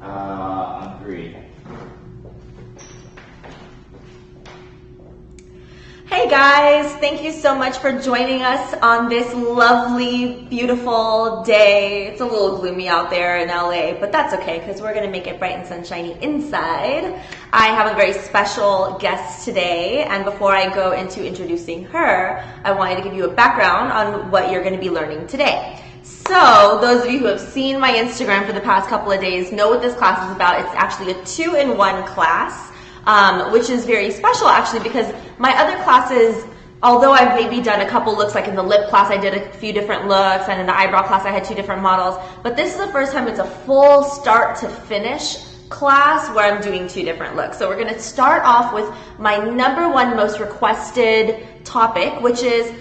On 3. Hey guys, thank you so much for joining us on this lovely, beautiful day. It's a little gloomy out there in LA, but that's okay because we're gonna make it bright and sunshiny inside. I have a very special guest today, and before I go into introducing her, I wanted to give you a background on what you're gonna be learning today. So, those of you who have seen my Instagram for the past couple of days know what this class is about. It's actually a 2-in-1 class. Which is very special actually because my other classes, although I've maybe done a couple looks, like in the lip class I did a few different looks, and in the eyebrow class I had 2 different models, but this is the first time it's a full start to finish class where I'm doing 2 different looks. So we're going to start off with my #1 most requested topic, which is,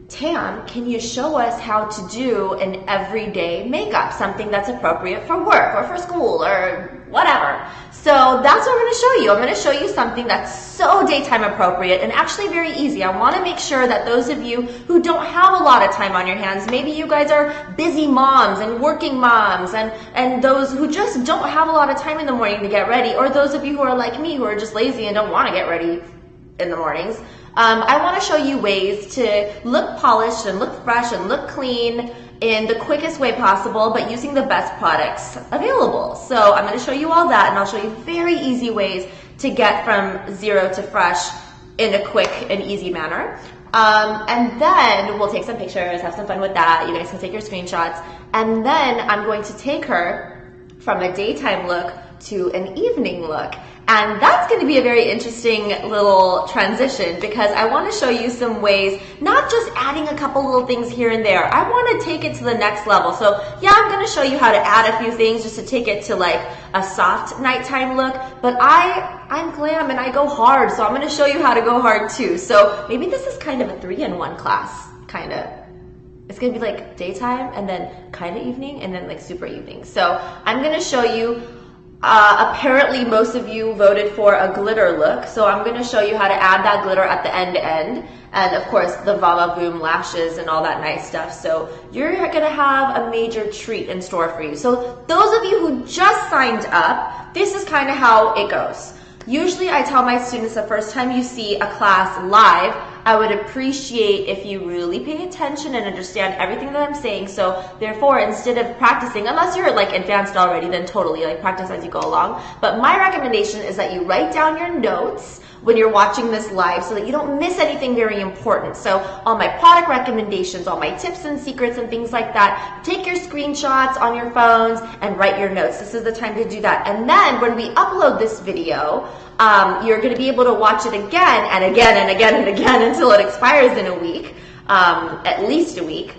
Tam, can you show us how to do an everyday makeup, something that's appropriate for work or for school or whatever. So that's what I'm going to show you. I'm going to show you something that's so daytime appropriate and actually very easy. I want to make sure that those of you who don't have a lot of time on your hands, maybe you guys are busy moms and working moms, and those who just don't have a lot of time in the morning to get ready, or those of you who are like me who are just lazy and don't want to get ready in the mornings. I want to show you ways to look polished and look fresh and look clean in the quickest way possible, but using the best products available. So I'm going to show you all that, and I'll show you very easy ways to get from zero to fresh in a quick and easy manner. And then we'll take some pictures, have some fun with that. You guys can take your screenshots. And then I'm going to take her from a daytime look to an evening look. And that's going to be a very interesting little transition because I want to show you some ways, not just adding a couple little things here and there. I want to take it to the next level. So yeah, I'm going to show you how to add a few things just to take it to like a soft nighttime look. But I'm glam and I go hard, so I'm going to show you how to go hard too. So maybe this is kind of a 3-in-1 class, kind of. It's going to be like daytime and then kind of evening and then like super evening. So I'm going to show you. Apparently most of you voted for a glitter look, so I'm going to show you how to add that glitter at the end, and of course the Vava Voom lashes and all that nice stuff. So you're going to have a major treat in store for you. So those of you who just signed up, this is kind of how it goes. Usually I tell my students the first time you see a class live, I would appreciate if you really pay attention and understand everything that I'm saying. So therefore, instead of practicing, unless you're like advanced already, then totally like practice as you go along. But my recommendation is that you write down your notes when you're watching this live so that you don't miss anything very important. So all my product recommendations, all my tips and secrets and things like that, take your screenshots on your phones and write your notes. This is the time to do that. And then when we upload this video, you're going to be able to watch it again and again and again and again until it expires in a week, at least a week.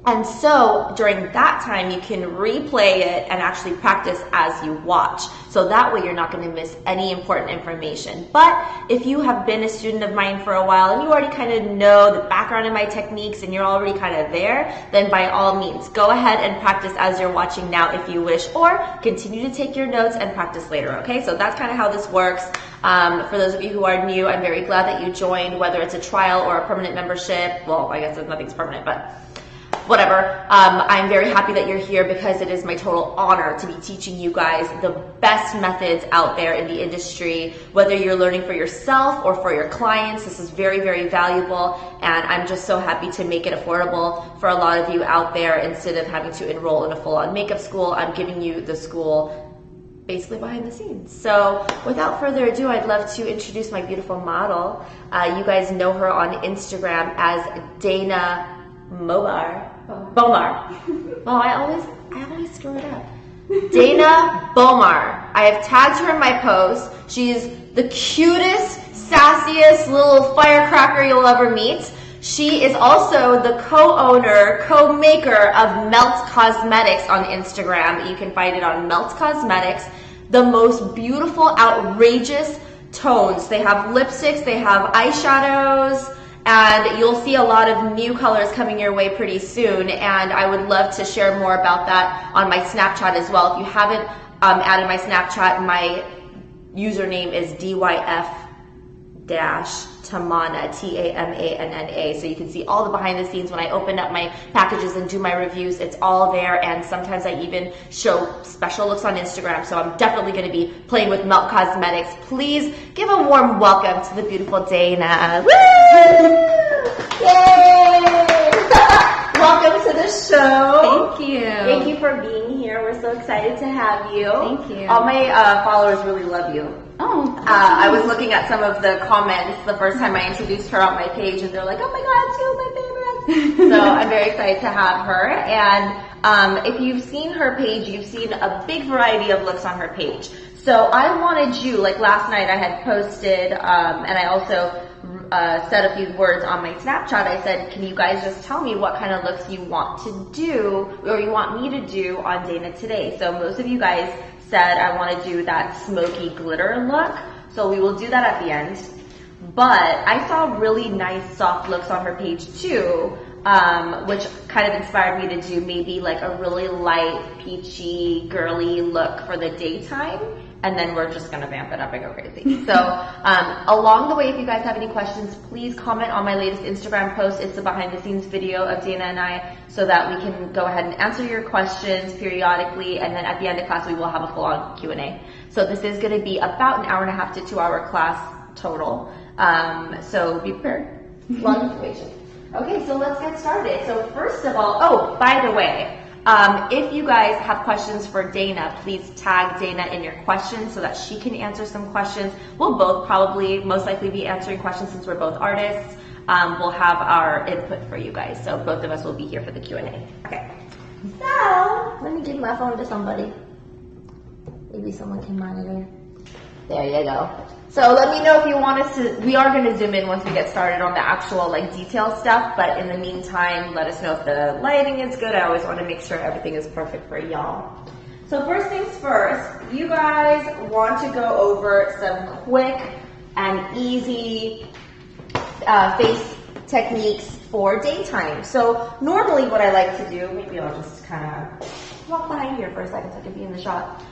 And so during that time, you can replay it and actually practice as you watch. So that way you're not going to miss any important information. But if you have been a student of mine for a while and you already kind of know the background of my techniques and you're already kind of there, then by all means, go ahead and practice as you're watching now if you wish, or continue to take your notes and practice later, okay? So that's kind of how this works. For those of you who are new, I'm very glad that you joined, whether it's a trial or a permanent membership. Well, I guess nothing's permanent, but whatever. I'm very happy that you're here because it is my total honor to be teaching you guys the best methods out there in the industry, whether you're learning for yourself or for your clients. This is very, very valuable, and I'm just so happy to make it affordable for a lot of you out there. Instead of having to enroll in a full-on makeup school, I'm giving you the school basically behind the scenes. So without further ado, I'd love to introduce my beautiful model. You guys know her on Instagram as Dana Bomar. Well, I always screw it up. Dana Bomar. I have tagged her in my post. She's the cutest, sassiest little firecracker you'll ever meet. She is also the co-owner, co-maker of Melt Cosmetics on Instagram. You can find it on Melt Cosmetics. The most beautiful, outrageous tones. They have lipsticks, they have eyeshadows, and you'll see a lot of new colors coming your way pretty soon, and I would love to share more about that on my Snapchat as well. If you haven't added my Snapchat, my username is DYF-Tam. Tamanna, Tamanna. So you can see all the behind the scenes when I open up my packages and do my reviews. It's all there, and sometimes I even show special looks on Instagram. So I'm definitely going to be playing with Melt Cosmetics. Please give a warm welcome to the beautiful Dana. Woo! Yay! Welcome to the show. Thank you. Thank you for being here. We're so excited to have you. Thank you. All my followers really love you. Oh, I was looking at some of the comments the first time I introduced her on my page, and they're like, "Oh my God, she's my favorite." So I'm very excited to have her. And if you've seen her page, you've seen a big variety of looks on her page. So I wanted you, like last night I had posted, and I also said a few words on my Snapchat. I said, can you guys just tell me what kind of looks you want to do, or you want me to do on Dana today? So most of you guys said I want to do that smoky glitter look. So we will do that at the end. But I saw really nice soft looks on her page too, which kind of inspired me to do maybe like a really light, peachy, girly look for the daytime. And then we're just gonna vamp it up and go crazy. So along the way, if you guys have any questions, please comment on my latest Instagram post. It's a behind the scenes video of Dana and I, so that we can go ahead and answer your questions periodically. And then at the end of class, we will have a full on Q&A. So this is gonna be about an 1.5 to 2 hour class total. So be prepared. A lot of information. Okay, so let's get started. So first of all, oh, by the way, if you guys have questions for Dana, please tag Dana in your questions so that she can answer some questions. We'll both probably most likely be answering questions since we're both artists. We'll have our input for you guys. So both of us will be here for the Q&A. Okay. So let me give my phone to somebody. Maybe someone can monitor. There you go. So let me know if you want us to, we are going to zoom in once we get started on the actual like detail stuff, but in the meantime, let us know if the lighting is good. I always want to make sure everything is perfect for y'all. So first things first, you guys want to go over some quick and easy face techniques for daytime. So normally what I like to do, maybe I'll just kind of walk behind here for a second so I can be in the shot.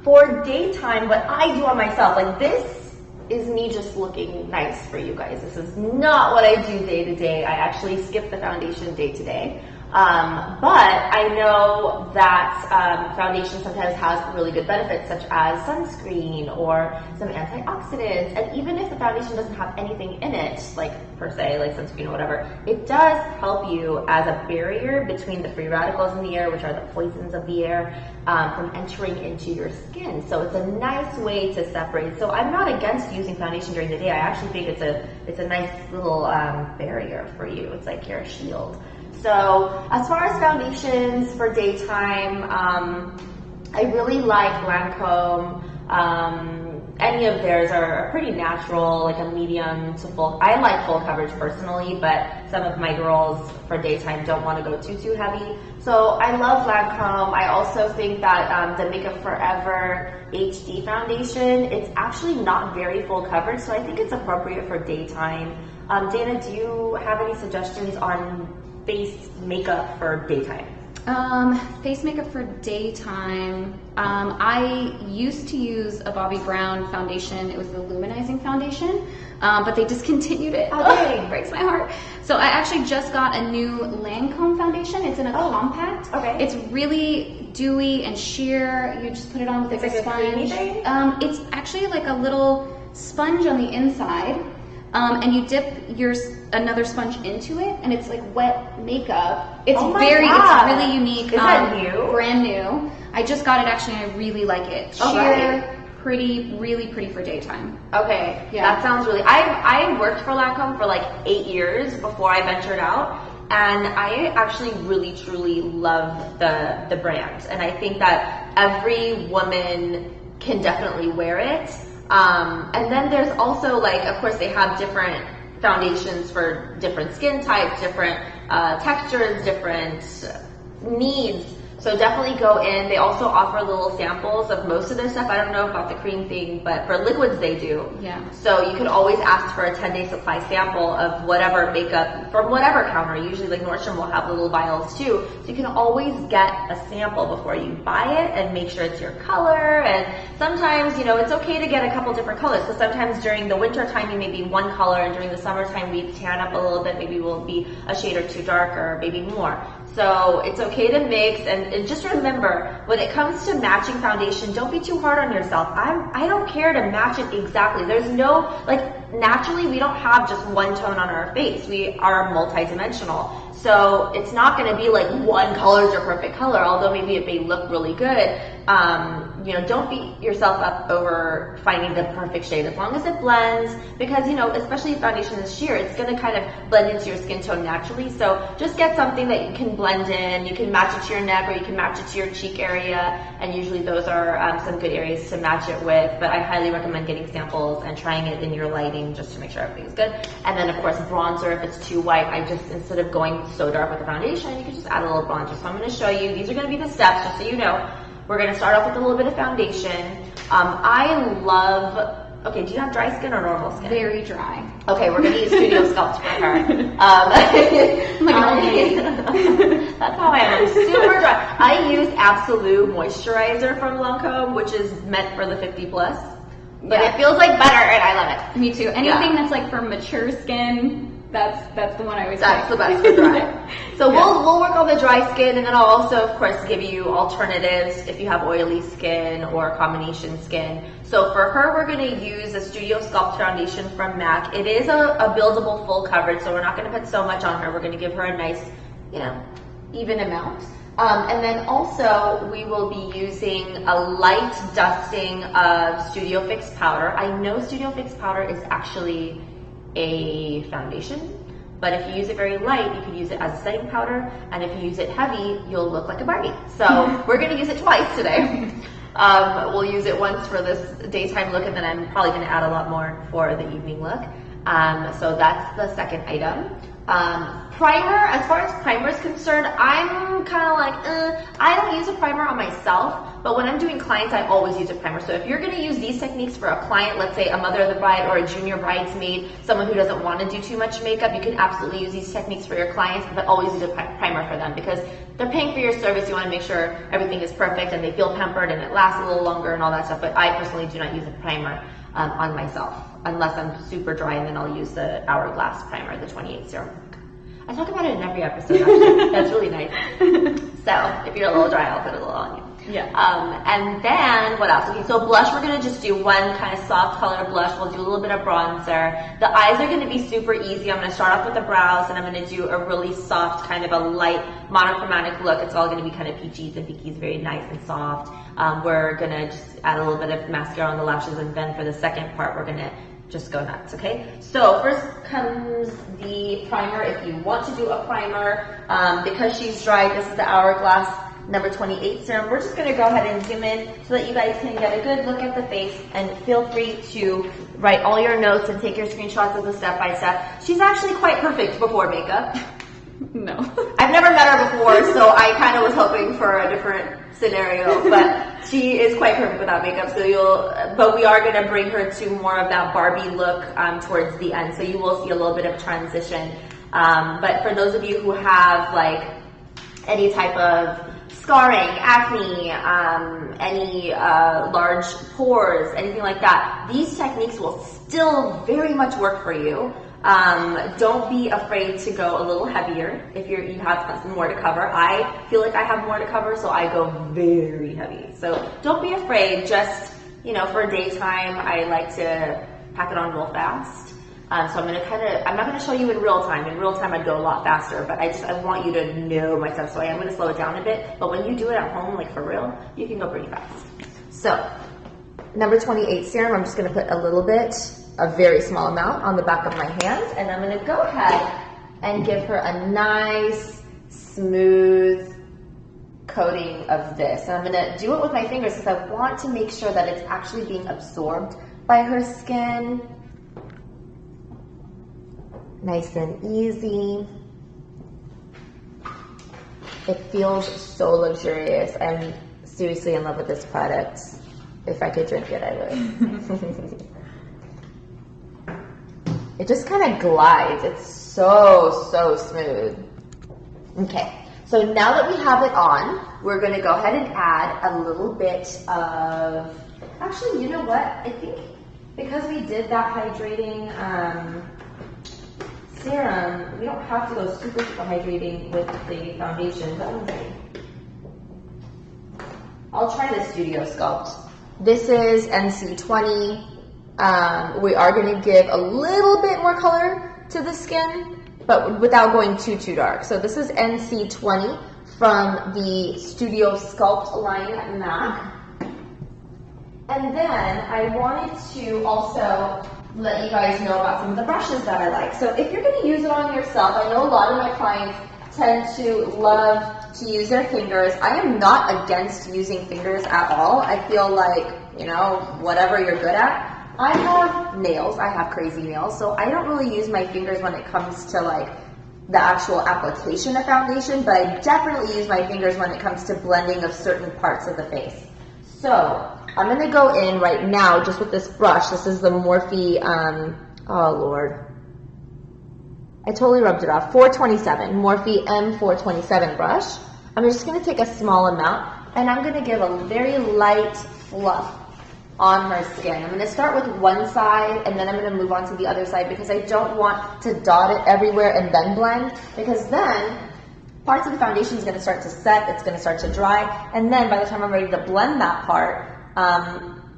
For daytime, what I do on myself, like this is me just looking nice for you guys. This is not what I do day to day. I actually skip the foundation day to day. But I know that foundation sometimes has really good benefits such as sunscreen or some antioxidants. And even if the foundation doesn't have anything in it, like per se, like sunscreen or whatever, it does help you as a barrier between the free radicals in the air, which are the poisons of the air, from entering into your skin. So it's a nice way to separate. So I'm not against using foundation during the day. I actually think it's a nice little barrier for you. It's like your shield. So as far as foundations for daytime, I really like Lancome. Any of theirs are pretty natural, like a medium to full. I like full coverage personally, but some of my girls for daytime don't want to go too heavy. So I love Lancome. I also think that the Makeup Forever HD foundation, it's actually not very full coverage, so I think it's appropriate for daytime. Dana, do you have any suggestions on face makeup for daytime? Face makeup for daytime. I used to use a Bobbi Brown foundation. It was the Luminizing foundation, but they discontinued it. It breaks my heart. So I actually just got a new Lancome foundation. It's in a compact. Okay. It's really dewy and sheer. You just put it on with like a sponge. thing? It's actually like a little sponge on the inside. And you dip another sponge into it, and it's like wet makeup. It's God. it's really unique. Is that new? Brand new. I just got it actually, and I really like it. Sheer, pretty, really pretty for daytime. Okay, Yeah. that sounds really. I worked for Lancome for like 8 years before I ventured out, and I actually really truly love the brand, and I think that every woman can definitely wear it. And then there's also like, of course, they have different foundations for different skin types, different textures, different needs. So definitely go in. They also offer little samples of most of their stuff. I don't know about the cream thing, but for liquids they do. Yeah. So you could always ask for a 10-day supply sample of whatever makeup from whatever counter. Usually like Nordstrom will have little vials too. So you can always get a sample before you buy it and make sure it's your color. And sometimes, you know, it's okay to get a couple different colors, because sometimes during the winter time you may be one color, and during the summertime we tan up a little bit. Maybe we'll be a shade or two darker, maybe more. So it's okay to mix, and just remember, when it comes to matching foundation, don't be too hard on yourself. I don't care to match it exactly. There's no, like, naturally we don't have just one tone on our face. We are multidimensional. So it's not going to be like one color is your perfect color, although maybe it may look really good. You know, don't beat yourself up over finding the perfect shade, as long as it blends, because, you know, especially if foundation is sheer, it's going to kind of blend into your skin tone naturally. So just get something that you can blend in. You can match it to your neck, or you can match it to your cheek area, and usually those are some good areas to match it with. But I highly recommend getting samples and trying it in your lighting just to make sure everything's good. And then of course bronzer, if it's too white, I just, instead of going so dark with the foundation, you can just add a little bronzer. So I'm going to show you, these are going to be the steps, just so you know. We're going to start off with a little bit of foundation. I love, okay, do you have dry skin or normal skin? Very dry. Okay, we're going to use Studio Sculpt for her. That's how I am. I'm super dry. I use Absolute Moisturizer from Lancome, which is meant for the 50 plus. But it feels like butter, and I love it. Me too. Anything that's like for mature skin, that's the one I always That's the best for dry. So we'll work on the dry skin, and then I'll also, of course, give you alternatives if you have oily skin or combination skin. So for her, we're going to use a Studio Sculpt foundation from MAC. It is a buildable full coverage, so we're not going to put so much on her. We're going to give her a nice, you know, even amount. And then also we will be using a light dusting of Studio Fix powder. I know Studio Fix powder is actually a foundation, but if you use it very light, you can use it as a setting powder, and if you use it heavy, you'll look like a Barbie. So we're going to use it twice today. We'll use it once for this daytime look, and then I'm probably going to add a lot more for the evening look. So that's the second item. Primer, as far as primer is concerned, I'm kind of like, I don't use a primer on myself, but when I'm doing clients, I always use a primer. So if you're going to use these techniques for a client, let's say a mother of the bride or a junior bridesmaid, someone who doesn't want to do too much makeup, you can absolutely use these techniques for your clients, but always use a primer for them, because they're paying for your service. You want to make sure everything is perfect and they feel pampered and it lasts a little longer and all that stuff. But I personally do not use a primer on myself, unless I'm super dry, and then I'll use the Hourglass primer, the 28 serum. I talk about it in every episode, actually. That's really nice. So if you're a little dry, I'll put a little on you. Yeah. And then what else? Okay, so blush, we're gonna just do one kind of soft color blush. We'll do a little bit of bronzer. The eyes are gonna be super easy. I'm gonna start off with the brows, and I'm gonna do a really soft, kind of a light monochromatic look. It's all gonna be kind of peaches and pinkies, very nice and soft. We're gonna just add a little bit of mascara on the lashes, and then for the second part, we're gonna just go nuts, okay? So first comes the primer. If you want to do a primer, because she's dry, this is the Hourglass number 28 serum. We're just gonna go ahead and zoom in so that you guys can get a good look at the face, and feel free to write all your notes and take your screenshots of the step-by-step. She's actually quite perfect before makeup. No. I've never met her before, so I kind of was hoping for a different scenario, but she is quite perfect without makeup. So but we are going to bring her to more of that Barbie look towards the end. So you will see a little bit of transition. But for those of you who have like any type of scarring, acne, any large pores, anything like that, these techniques will still very much work for you. Don't be afraid to go a little heavier if you have more to cover. I feel like I have more to cover, so I go very heavy. So don't be afraid. Just, you know, for daytime, I like to pack it on real fast. So I'm not gonna show you in real time. In real time, I'd go a lot faster, but I want you to know my stuff, so I am gonna slow it down a bit. But when you do it at home, like for real, you can go pretty fast. So, number 28 serum, I'm just gonna put a little bit, a very small amount on the back of my hands, and I'm gonna go ahead and give her a nice, smooth coating of this. And I'm gonna do it with my fingers because I want to make sure that it's actually being absorbed by her skin. Nice and easy. It feels so luxurious. I'm seriously in love with this product. If I could drink it, I would. It just kind of glides. It's so smooth. Okay, so now that we have it on, we're going to go ahead and add a little bit of, actually, you know what? I think because we did that hydrating serum, we don't have to go super hydrating with the foundation, but let me see. I'll try the Studio Sculpt. This is NC20. We are going to give a little bit more color to the skin, but without going too dark. So this is NC20 from the Studio Sculpt line at MAC. And then I wanted to also let you guys know about some of the brushes that I like. So if you're going to use it on yourself, I know a lot of my clients tend to love to use their fingers. I am not against using fingers at all. I feel like, you know, whatever you're good at. I have nails, I have crazy nails, so I don't really use my fingers when it comes to like the actual application of foundation, but I definitely use my fingers when it comes to blending of certain parts of the face. So I'm going to go in right now just with this brush. This is the Morphe, oh Lord, I totally rubbed it off, 427, Morphe M427 brush. I'm just going to take a small amount and I'm going to give a very light fluff on her skin. I'm going to start with one side and then I'm going to move on to the other side because I don't want to dot it everywhere and then blend, because then parts of the foundation is going to start to set, it's going to start to dry, and then by the time I'm ready to blend that part,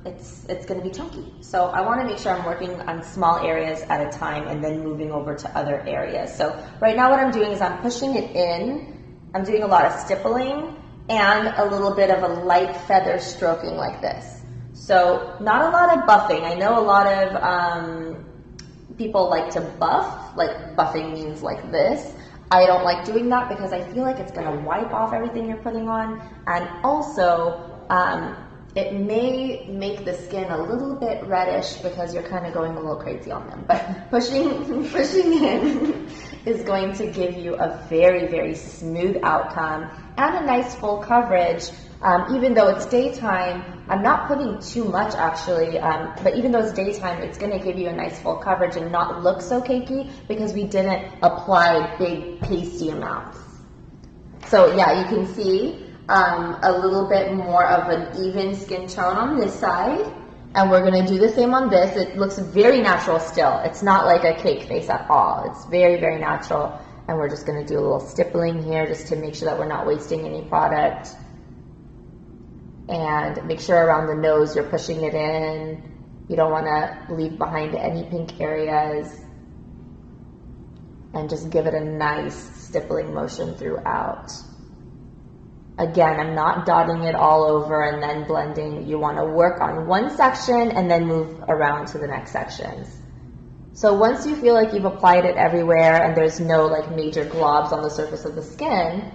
it's going to be chunky. So I want to make sure I'm working on small areas at a time and then moving over to other areas. So right now what I'm doing is I'm pushing it in, I'm doing a lot of stippling and a little bit of a light feather stroking like this. So not a lot of buffing. I know a lot of people like to buff, like buffing means like this. I don't like doing that because I feel like it's going to wipe off everything you're putting on, and also it may make the skin a little bit reddish because you're kind of going a little crazy on them. But pushing in is going to give you a very smooth outcome and a nice full coverage. Even though it's daytime, I'm not putting too much actually, but even though it's daytime, it's going to give you a nice full coverage and not look so cakey because we didn't apply big pasty amounts. So yeah, you can see a little bit more of an even skin tone on this side, and we're going to do the same on this. It looks very natural still. It's not like a cake face at all. It's very natural, and we're just going to do a little stippling here just to make sure that we're not wasting any product. And make sure around the nose you're pushing it in. You don't want to leave behind any pink areas. And just give it a nice stippling motion throughout. Again, I'm not dotting it all over and then blending. You want to work on one section and then move around to the next sections. So once you feel like you've applied it everywhere and there's no like major globs on the surface of the skin,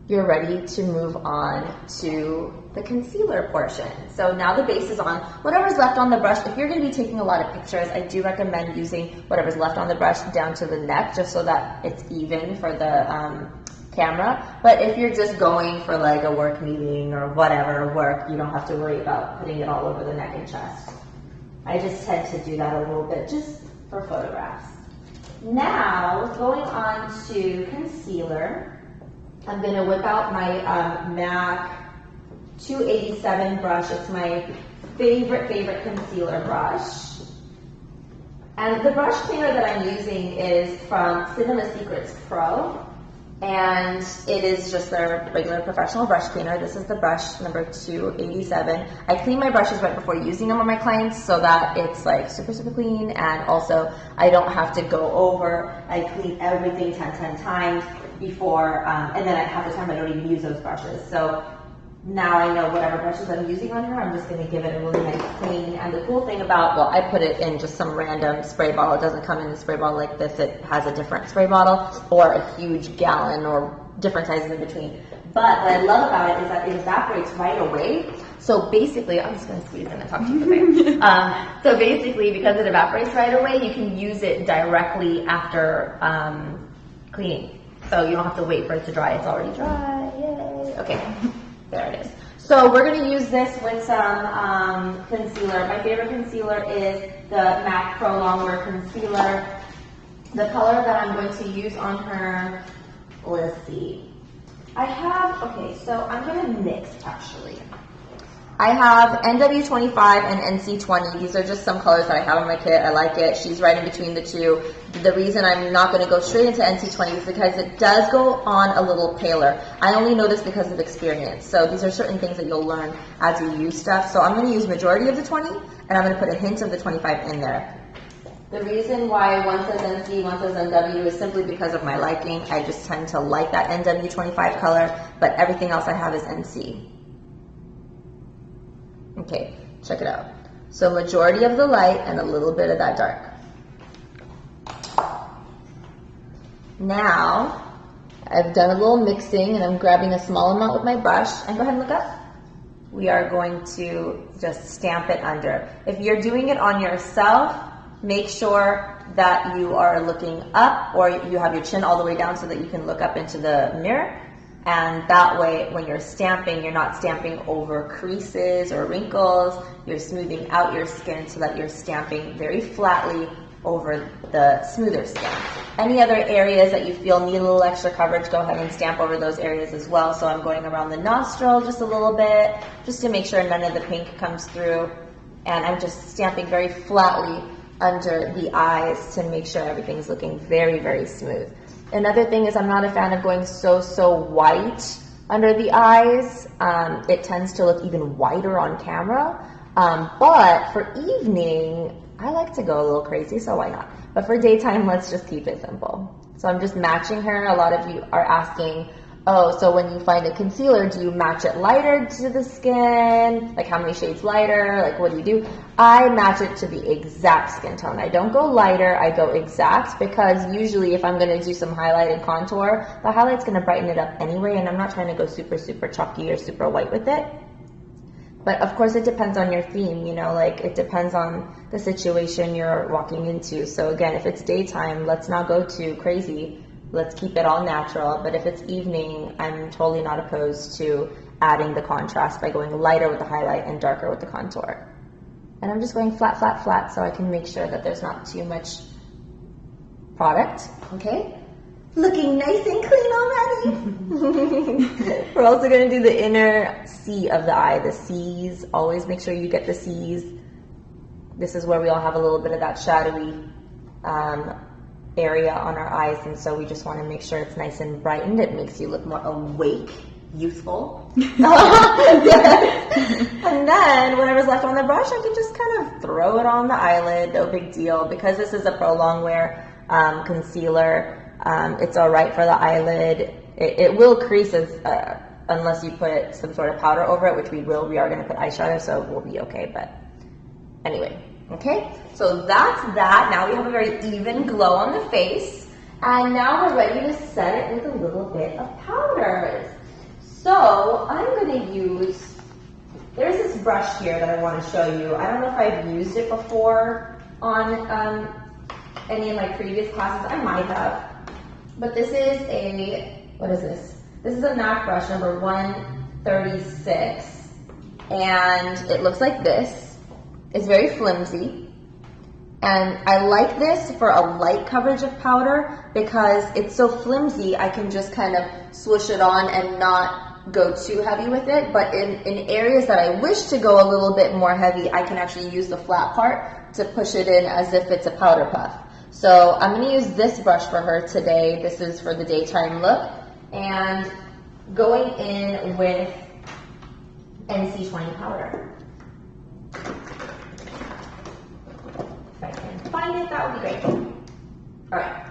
you're ready to move on to the concealer portion. So now the base is on. Whatever's left on the brush, if you're going to be taking a lot of pictures, I do recommend using whatever's left on the brush down to the neck just so that it's even for the camera. But if you're just going for like a work meeting or whatever work, you don't have to worry about putting it all over the neck and chest. I just tend to do that a little bit just for photographs. Now, going on to concealer, I'm going to whip out my MAC 287 brush. It's my favorite concealer brush. And the brush cleaner that I'm using is from Cinema Secrets Pro. And it is just their regular professional brush cleaner. This is the brush number 287. I clean my brushes right before using them on my clients so that it's like super clean, and also I don't have to go over. I clean everything 10 times before, and then half the time I don't even use those brushes. So now I know whatever brushes I'm using on her, I'm just going to give it a really nice clean. And the cool thing about, well, I put it in just some random spray bottle. It doesn't come in a spray bottle like this. It has a different spray bottle or a huge gallon or different sizes in between. But what I love about it is that it evaporates right away. So basically, I'm just going to squeeze in and talk to you for a minute. So basically, because it evaporates right away, you can use it directly after cleaning. So you don't have to wait for it to dry. It's already dry. Yay. Okay, there it is. So we're going to use this with some concealer. My favorite concealer is the MAC Pro Longwear Concealer. The color that I'm going to use on her, let's see. Okay, so I'm going to mix actually. I have NW25 and NC20. These are just some colors that I have on my kit. I like it. She's right in between the two. The reason I'm not going to go straight into NC20 is because it does go on a little paler. I only know this because of experience. So these are certain things that you'll learn as you use stuff. So I'm going to use majority of the 20, and I'm going to put a hint of the 25 in there. The reason why one says NC, one says NW is simply because of my liking. I just tend to like that NW25 color, but everything else I have is NC. Okay, check it out. So majority of the light and a little bit of that dark. Now, I've done a little mixing and I'm grabbing a small amount with my brush. And go ahead and look up. We are going to just stamp it under. If you're doing it on yourself, make sure that you are looking up or you have your chin all the way down so that you can look up into the mirror. And that way, when you're stamping, you're not stamping over creases or wrinkles. You're smoothing out your skin so that you're stamping very flatly over the smoother skin. Any other areas that you feel need a little extra coverage, go ahead and stamp over those areas as well. So I'm going around the nostril just a little bit, just to make sure none of the pink comes through. And I'm just stamping very flatly under the eyes to make sure everything's looking very, very smooth. Another thing is I'm not a fan of going so white under the eyes. It tends to look even whiter on camera. But for evening, I like to go a little crazy, so why not? But for daytime, let's just keep it simple. So I'm just matching her. A lot of you are asking, oh, so when you find a concealer, do you match it lighter to the skin? Like how many shades lighter? Like what do you do? I match it to the exact skin tone. I don't go lighter, I go exact, because usually if I'm going to do some highlight and contour, the highlight's going to brighten it up anyway, and I'm not trying to go super chalky or super white with it. But of course it depends on your theme, you know, like it depends on the situation you're walking into. So again, if it's daytime, let's not go too crazy. Let's keep it all natural. But if it's evening, I'm totally not opposed to adding the contrast by going lighter with the highlight and darker with the contour. And I'm just going flat so I can make sure that there's not too much product, okay? Looking nice and clean already. We're also gonna do the inner C of the eye, the C's. Always make sure you get the C's. This is where we all have a little bit of that shadowy area on our eyes, and so we just want to make sure it's nice and brightened. It makes you look more awake, youthful. And then whatever's left on the brush, I can just kind of throw it on the eyelid, no big deal. Because this is a Pro Longwear concealer, it's all right for the eyelid. It will crease unless you put some sort of powder over it, which we will. We are going to put eyeshadow, so we'll be okay. But anyway, okay, so that's that. Now we have a very even glow on the face. And now we're ready to set it with a little bit of powders. So I'm going to use, there's this brush here that I want to show you. I don't know if I've used it before on any of my previous classes. I might have. But this is what is this? This is a MAC brush number 136. And it looks like this. It's very flimsy. And I like this for a light coverage of powder because it's so flimsy, I can just kind of swoosh it on and not go too heavy with it. But in areas that I wish to go a little bit more heavy, I can actually use the flat part to push it in as if it's a powder puff. So I'm going to use this brush for her today. This is for the daytime look. And going in with NC20 powder. If I can find it, that would be great. All right.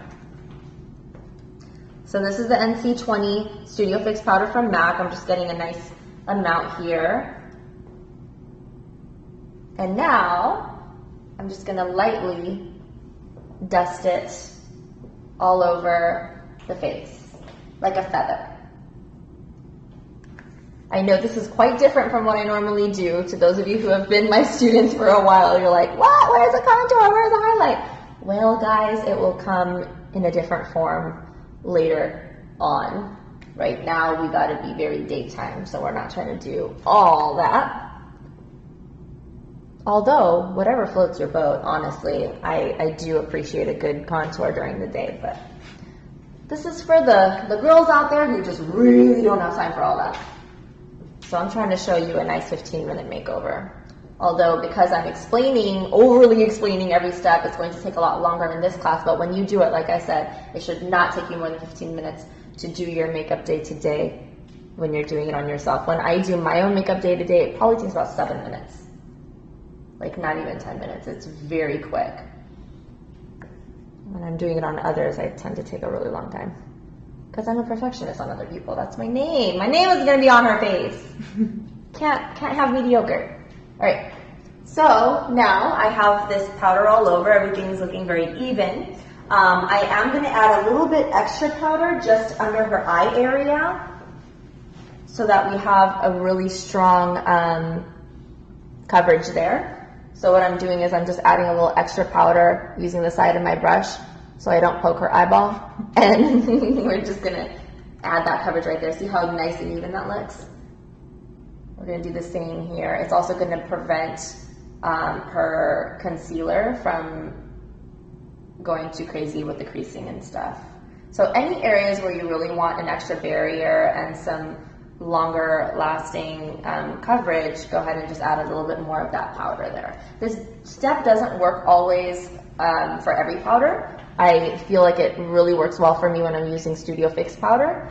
So this is the NC20 Studio Fix powder from MAC. I'm just getting a nice amount here. And now I'm just going to lightly dust it all over the face, like a feather. I know this is quite different from what I normally do. To those of you who have been my students for a while, you're like, what? Where's the contour? Where's the highlight? Well, guys, it will come in a different form later on. Right now, we got to be very daytime, so we're not trying to do all that. Although, whatever floats your boat, honestly, I do appreciate a good contour during the day, but this is for the girls out there who just really don't have time for all that. So I'm trying to show you a nice 15-minute makeover. Although, because I'm overly explaining every step, it's going to take a lot longer in this class, but when you do it, like I said, it should not take you more than 15 minutes to do your makeup day to day when you're doing it on yourself. When I do my own makeup day to day, it probably takes about 7 minutes. Like not even 10 minutes. It's very quick. When I'm doing it on others, I tend to take a really long time. Because I'm a perfectionist on other people. That's my name. My name is going to be on her face. Can't have mediocre. All right. So now I have this powder all over. Everything's looking very even. I am going to add a little bit extra powder just under her eye area so that we have a really strong coverage there. So what I'm doing is I'm just adding a little extra powder using the side of my brush so I don't poke her eyeball. And we're just going to add that coverage right there. See how nice and even that looks? We're going to do the same here. It's also going to prevent her concealer from going too crazy with the creasing and stuff. So any areas where you really want an extra barrier and some longer lasting coverage, go ahead and just add a little bit more of that powder there. This step doesn't work always for every powder. I feel like it really works well for me when I'm using Studio Fix powder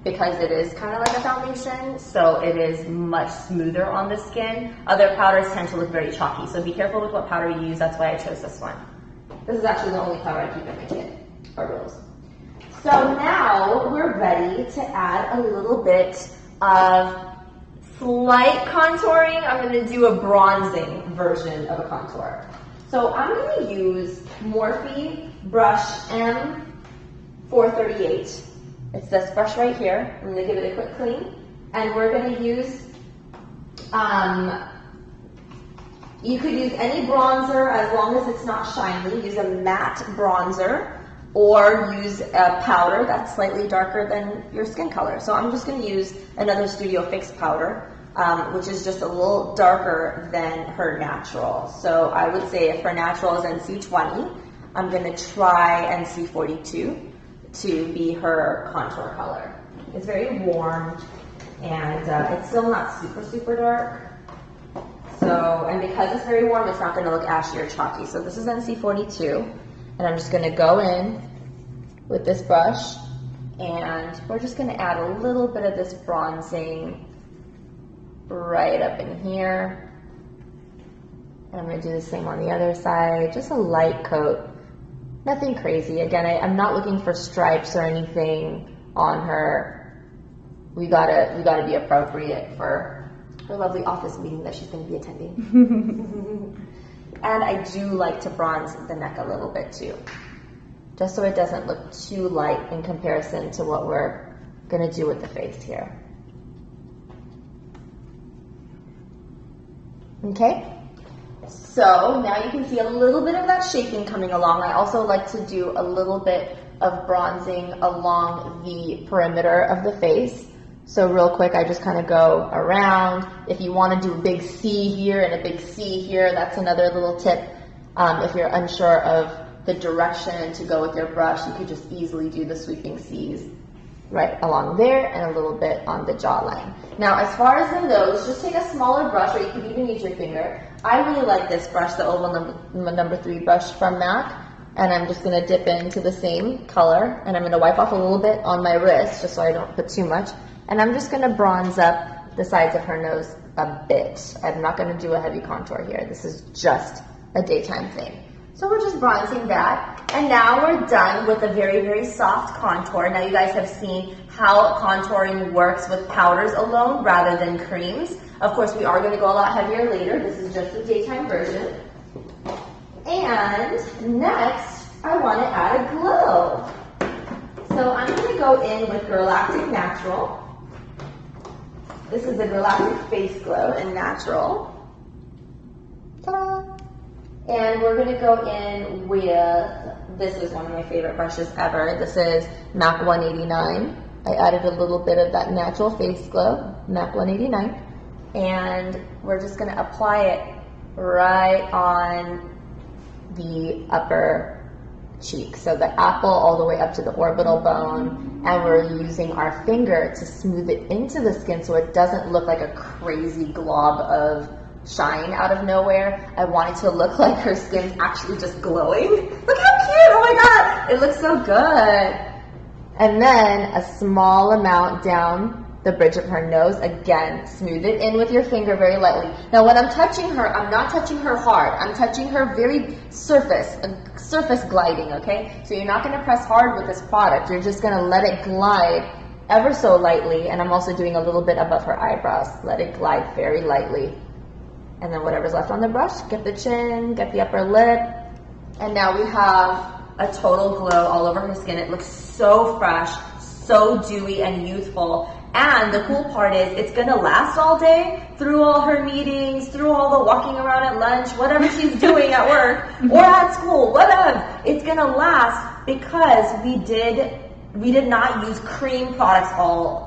because it is kind of like a foundation, so it is much smoother on the skin. Other powders tend to look very chalky, so be careful with what powder you use. That's why I chose this one. This is actually the only powder I keep in my kit, or Rose. So now we're ready to add a little bit of slight contouring. I'm going to do a bronzing version of a contour. So I'm going to use Morphe brush M438. It's this brush right here. I'm going to give it a quick clean. And we're going to use, you could use any bronzer as long as it's not shiny. Use a matte bronzer or use a powder that's slightly darker than your skin color. So I'm just going to use another Studio Fix powder, which is just a little darker than her natural. So I would say if her natural is NC20, I'm going to try NC42 to be her contour color. It's very warm and it's still not super, super dark. So, and because it's very warm, it's not going to look ashy or chalky. So this is NC42, and I'm just going to go in with this brush, and we're just going to add a little bit of this bronzing right up in here. And I'm going to do the same on the other side, just a light coat. Nothing crazy. Again, I'm not looking for stripes or anything on her. We gotta be appropriate for her lovely office meeting that she's going to be attending. And I do like to bronze the neck a little bit too, just so it doesn't look too light in comparison to what we're going to do with the face here. Okay? So now you can see a little bit of that shaping coming along. I also like to do a little bit of bronzing along the perimeter of the face. So real quick, I just kind of go around. If you want to do a big C here and a big C here, that's another little tip. If you're unsure of the direction to go with your brush, you could just easily do the sweeping C's right along there and a little bit on the jawline. Now, as far as the nose, just take a smaller brush, or you could even use your finger. I really like this brush, the oval number 3 brush from MAC, and I'm just going to dip into the same color, and I'm going to wipe off a little bit on my wrist just so I don't put too much, and I'm just going to bronze up the sides of her nose a bit. I'm not going to do a heavy contour here. This is just a daytime thing. So we're just bronzing that, and now we're done with a very, very soft contour. Now you guys have seen how contouring works with powders alone rather than creams. Of course, we are going to go a lot heavier later. This is just the daytime version. And next, I want to add a glow. So I'm going to go in with Galactic Natural. This is the Galactic Face Glow in Natural. Ta-da! And we're going to go in with, this is one of my favorite brushes ever. This is MAC 189. I added a little bit of that Natural Face Glow, MAC 189, and we're just gonna apply it right on the upper cheek. So the apple all the way up to the orbital bone, and we're using our finger to smooth it into the skin so it doesn't look like a crazy glob of shine out of nowhere. I want it to look like her skin's actually just glowing. Look how cute, oh my God, it looks so good. And then a small amount down the bridge of her nose. Again, smooth it in with your finger very lightly. Now when I'm touching her, I'm not touching her hard. I'm touching her very surface gliding, okay? So you're not gonna press hard with this product. You're just gonna let it glide ever so lightly. And I'm also doing a little bit above her eyebrows. Let it glide very lightly. And then whatever's left on the brush, get the chin, get the upper lip. And now we have a total glow all over her skin. It looks so fresh, so dewy and youthful. And the cool part is it's gonna last all day, through all her meetings, through all the walking around at lunch, whatever she's doing at work or at school, whatever. It's gonna last because we did not use cream products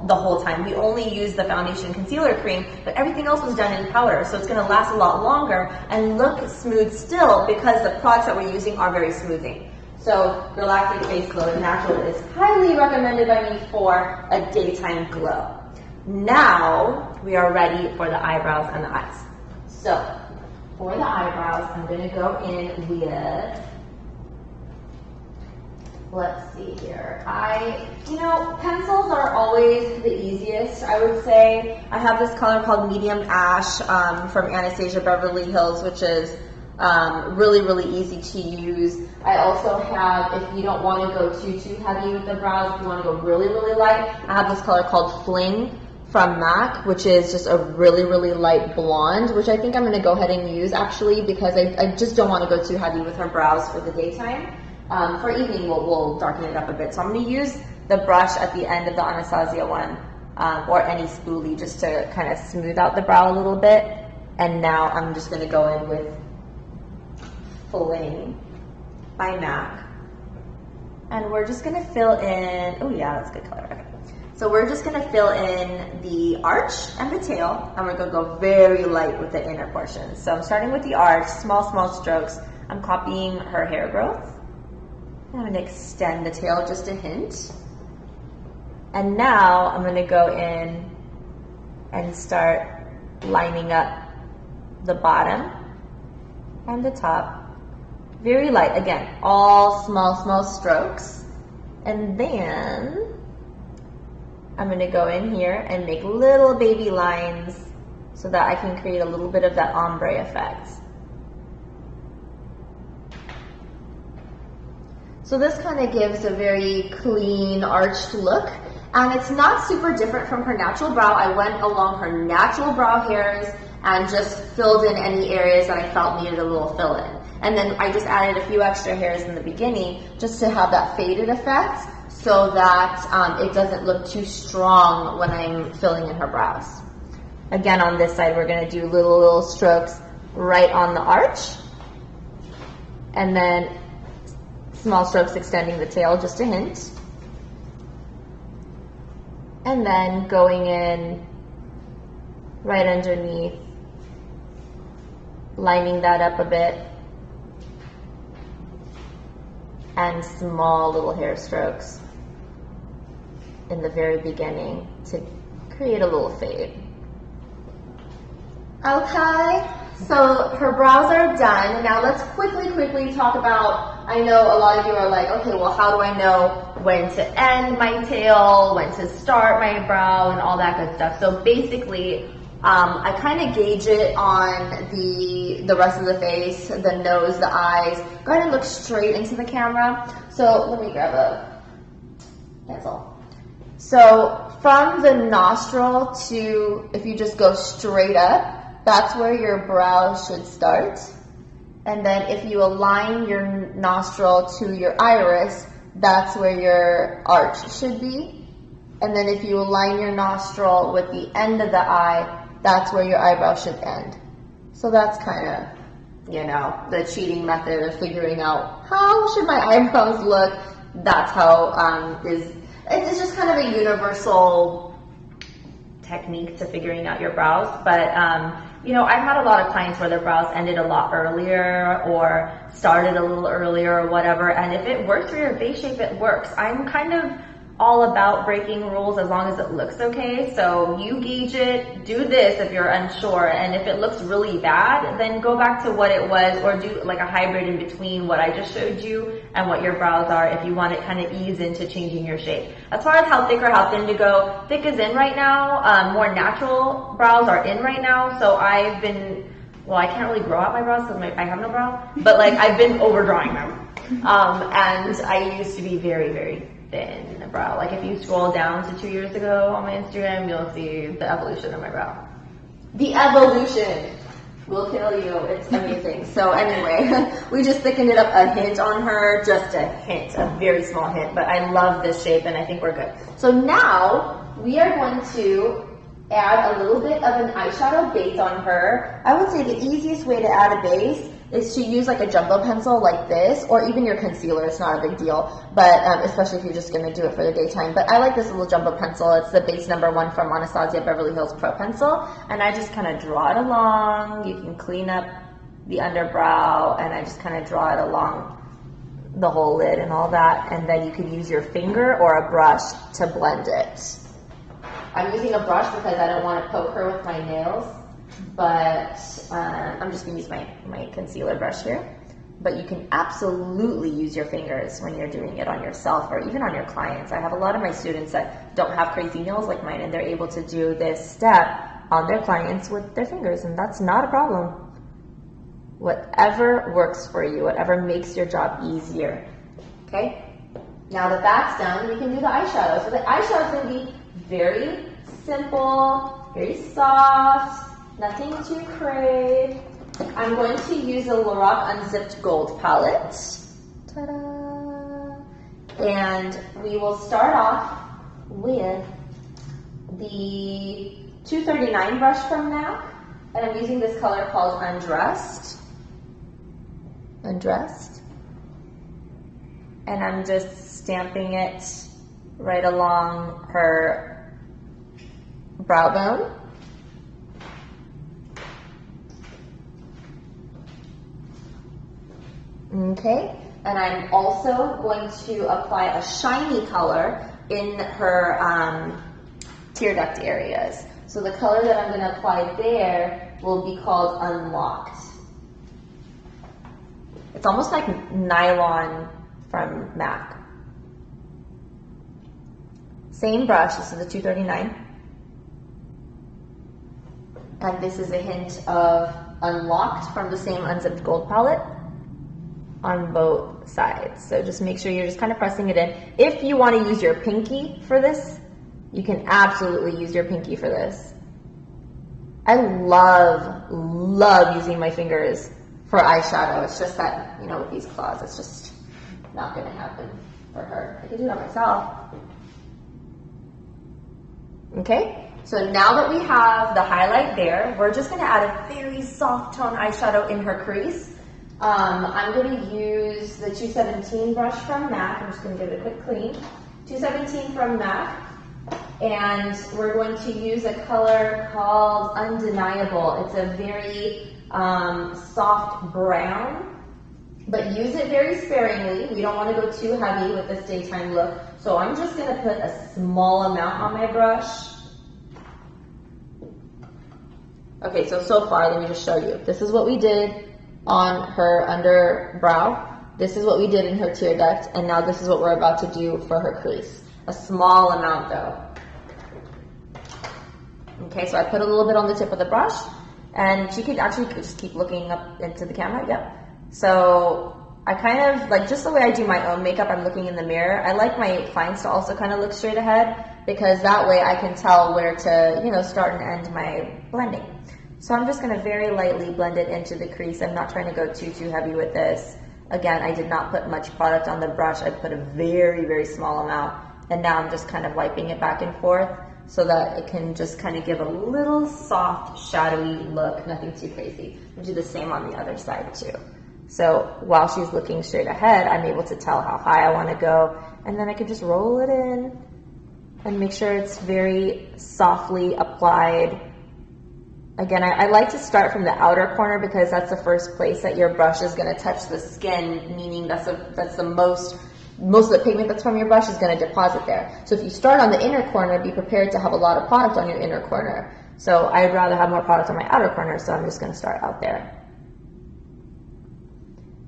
the whole time. We only used the foundation concealer cream, but everything else was done in powder. So it's gonna last a lot longer and look smooth still because the products that we're using are very smoothing. So Galactic Face Glow Natural is highly recommended by me for a daytime glow. Now we are ready for the eyebrows and the eyes. So for the eyebrows, I'm gonna go in with, let's see here. Pencils are always the easiest, I would say. I have this color called Medium Ash from Anastasia Beverly Hills, which is really, really easy to use. I also have, if you don't want to go too heavy with the brows, if you want to go really, really light, I have this color called Fling from MAC, which is just a really, really light blonde, which I think I'm going to go ahead and use actually because I just don't want to go too heavy with her brows for the daytime. For evening, we'll darken it up a bit. So I'm going to use the brush at the end of the Anastasia one, or any spoolie, just to kind of smooth out the brow a little bit. And now I'm just going to go in with Fling by MAC. And we're just going to fill in, oh yeah, that's a good color. Okay. So we're just going to fill in the arch and the tail, and we're going to go very light with the inner portion. So I'm starting with the arch, small strokes. I'm copying her hair growth. I'm going to extend the tail just a hint. And now I'm going to go in and start lining up the bottom and the top. Very light, again, all small strokes. And then I'm going to go in here and make little baby lines so that I can create a little bit of that ombre effect. So this kind of gives a very clean, arched look, and it's not super different from her natural brow. I went along her natural brow hairs and just filled in any areas that I felt needed a little fill-in. And then I just added a few extra hairs in the beginning just to have that faded effect so that it doesn't look too strong when I'm filling in her brows. Again, on this side, we're going to do little strokes right on the arch, and then small strokes extending the tail, just a hint. And then going in right underneath, lining that up a bit, and small little hair strokes in the very beginning to create a little fade. Okay, so her brows are done. Now let's quickly talk about, I know a lot of you are like, okay, well, how do I know when to end my tail, when to start my brow, and all that good stuff? So basically, I kind of gauge it on the rest of the face, the nose, the eyes. Go ahead and look straight into the camera. So let me grab a pencil. So from the nostril to, if you just go straight up, that's where your brow should start. And then if you align your nostril to your iris, that's where your arch should be. And then if you align your nostril with the end of the eye, that's where your eyebrow should end. So that's kind of, you know, the cheating method of figuring out how should my eyebrows look. That's how It's just kind of a universal technique to figuring out your brows. But, you know, I've had a lot of clients where their brows ended a lot earlier or started a little earlier or whatever. And if it works for your base shape, it works. I'm kind of all about breaking rules as long as it looks okay. So you gauge it, do this if you're unsure, and if it looks really bad, then go back to what it was or do like a hybrid in between what I just showed you and what your brows are if you want to kind of ease into changing your shape. As far as how thick or how thin to go, thick is in right now. More natural brows are in right now. So I've been, well, I can't really grow out my brows because I have no brow, but like I've been overdrawing them. And I used to be very, very thin brow. Like if you scroll down to 2 years ago on my Instagram, you'll see the evolution of my brow. The evolution will kill you. It's amazing. So anyway, we just thickened it up a hint on her, just a hint, a very small hint, but I love this shape and I think we're good. So now we are going to add a little bit of an eyeshadow base on her. I would say the easiest way to add a base is to use like a jumbo pencil like this, or even your concealer. It's not a big deal, but especially if you're just going to do it for the daytime. But I like this little jumbo pencil. It's the base number 1 from Anastasia Beverly Hills Pro Pencil, and I just kind of draw it along. You can clean up the underbrow, and I just kind of draw it along the whole lid and all that, and then you could use your finger or a brush to blend it. I'm using a brush because I don't want to poke her with my nails, but I'm just going to use my concealer brush here. But you can absolutely use your fingers when you're doing it on yourself or even on your clients. I have a lot of my students that don't have crazy nails like mine, and they're able to do this step on their clients with their fingers, and that's not a problem. Whatever works for you, whatever makes your job easier. Okay? Now that that's done, we can do the eyeshadow. So the eyeshadow is going to be very simple, very soft, nothing too crazy. I'm going to use a Lorac Unzipped Gold palette. Ta-da! And we will start off with the 239 brush from MAC. And I'm using this color called Undressed. Undressed. And I'm just stamping it right along her brow bone. Okay, and I'm also going to apply a shiny color in her tear duct areas. So the color that I'm going to apply there will be called Unlocked. It's almost like nylon from MAC. Same brush, this is the 239. And this is a hint of Unlocked from the same Unzipped Gold palette on both sides. So just make sure you're just kind of pressing it in. If you want to use your pinky for this, you can absolutely use your pinky for this. I love using my fingers for eyeshadow. It's just that, you know, with these claws, it's just not going to happen for her. I can do that myself. Okay, so now that we have the highlight there, we're just going to add a very soft tone eyeshadow in her crease. I'm going to use the 217 brush from MAC. I'm just going to give it a quick clean. 217 from MAC. And we're going to use a color called Undeniable. It's a very soft brown, but use it very sparingly. We don't want to go too heavy with this daytime look. So I'm just going to put a small amount on my brush. Okay, so far, let me just show you. This is what we did on her underbrow. This is what we did in her tear duct, and now this is what we're about to do for her crease. A small amount though. Okay, so I put a little bit on the tip of the brush, and she could actually just keep looking up into the camera. Yep. So I kind of, like just the way I do my own makeup, I'm looking in the mirror. I like my clients to also kind of look straight ahead, because that way I can tell where to, you know, start and end my blending. So I'm just going to very lightly blend it into the crease. I'm not trying to go too heavy with this. Again, I did not put much product on the brush. I put a very small amount. And now I'm just kind of wiping it back and forth so that it can just kind of give a little soft, shadowy look. Nothing too crazy. We'll do the same on the other side too. So while she's looking straight ahead, I'm able to tell how high I want to go. And then I can just roll it in And make sure it's very softly applied. Again, I like to start from the outer corner because that's the first place that your brush is going to touch the skin, meaning that's the most of the pigment that's from your brush is going to deposit there. So if you start on the inner corner, be prepared to have a lot of product on your inner corner. So I'd rather have more product on my outer corner, so I'm just going to start out there.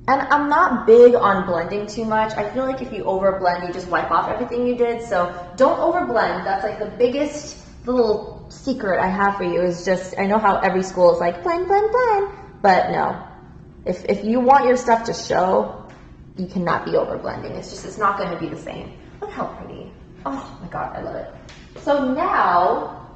And I'm not big on blending too much. I feel like if you over blend, you just wipe off everything you did. So don't over blend. That's like the biggest little secret I have for you is just, I know how every school is like blend, blend, blend, but no. If you want your stuff to show, you cannot be over blending. It's not going to be the same. Look how pretty. Oh my God, I love it. So now,